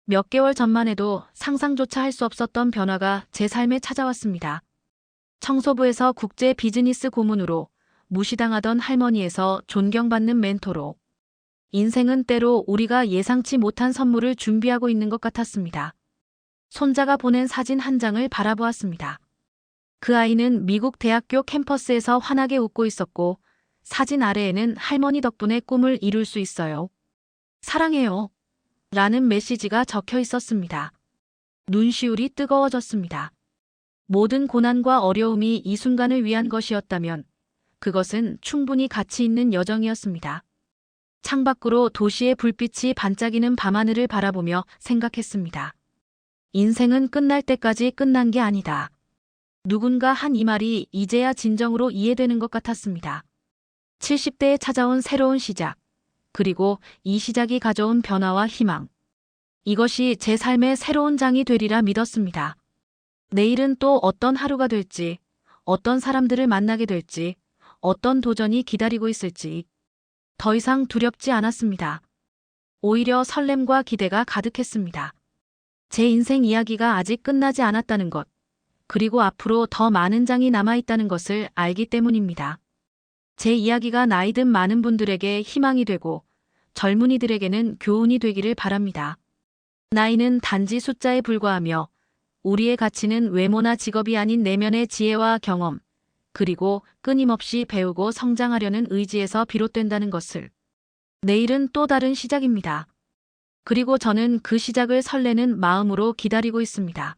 몇 개월 전만 해도 상상조차 할 수 없었던 변화가 제 삶에 찾아왔습니다. 청소부에서 국제 비즈니스 고문으로, 무시당하던 할머니에서 존경받는 멘토로. 인생은 때로 우리가 예상치 못한 선물을 준비하고 있는 것 같았습니다. 손자가 보낸 사진 한 장을 바라보았습니다. 그 아이는 미국 대학교 캠퍼스에서 환하게 웃고 있었고 사진 아래에는 할머니 덕분에 꿈을 이룰 수 있어요. 사랑해요. 라는 메시지가 적혀 있었습니다. 눈시울이 뜨거워졌습니다. 모든 고난과 어려움이 이 순간을 위한 것이었다면 그것은 충분히 가치 있는 여정이었습니다. 창밖으로 도시의 불빛이 반짝이는 밤하늘을 바라보며 생각했습니다. 인생은 끝날 때까지 끝난 게 아니다. 누군가 한 이 말이 이제야 진정으로 이해되는 것 같았습니다. 70대에 찾아온 새로운 시작, 그리고 이 시작이 가져온 변화와 희망. 이것이 제 삶의 새로운 장이 되리라 믿었습니다. 내일은 또 어떤 하루가 될지, 어떤 사람들을 만나게 될지, 어떤 도전이 기다리고 있을지 더 이상 두렵지 않았습니다. 오히려 설렘과 기대가 가득했습니다. 제 인생 이야기가 아직 끝나지 않았다는 것, 그리고 앞으로 더 많은 장이 남아있다는 것을 알기 때문입니다. 제 이야기가 나이든 많은 분들에게 희망이 되고 젊은이들에게는 교훈이 되기를 바랍니다. 나이는 단지 숫자에 불과하며 우리의 가치는 외모나 직업이 아닌 내면의 지혜와 경험, 그리고 끊임없이 배우고 성장하려는 의지에서 비롯된다는 것을. 내일은 또 다른 시작입니다. 그리고 저는 그 시작을 설레는 마음으로 기다리고 있습니다.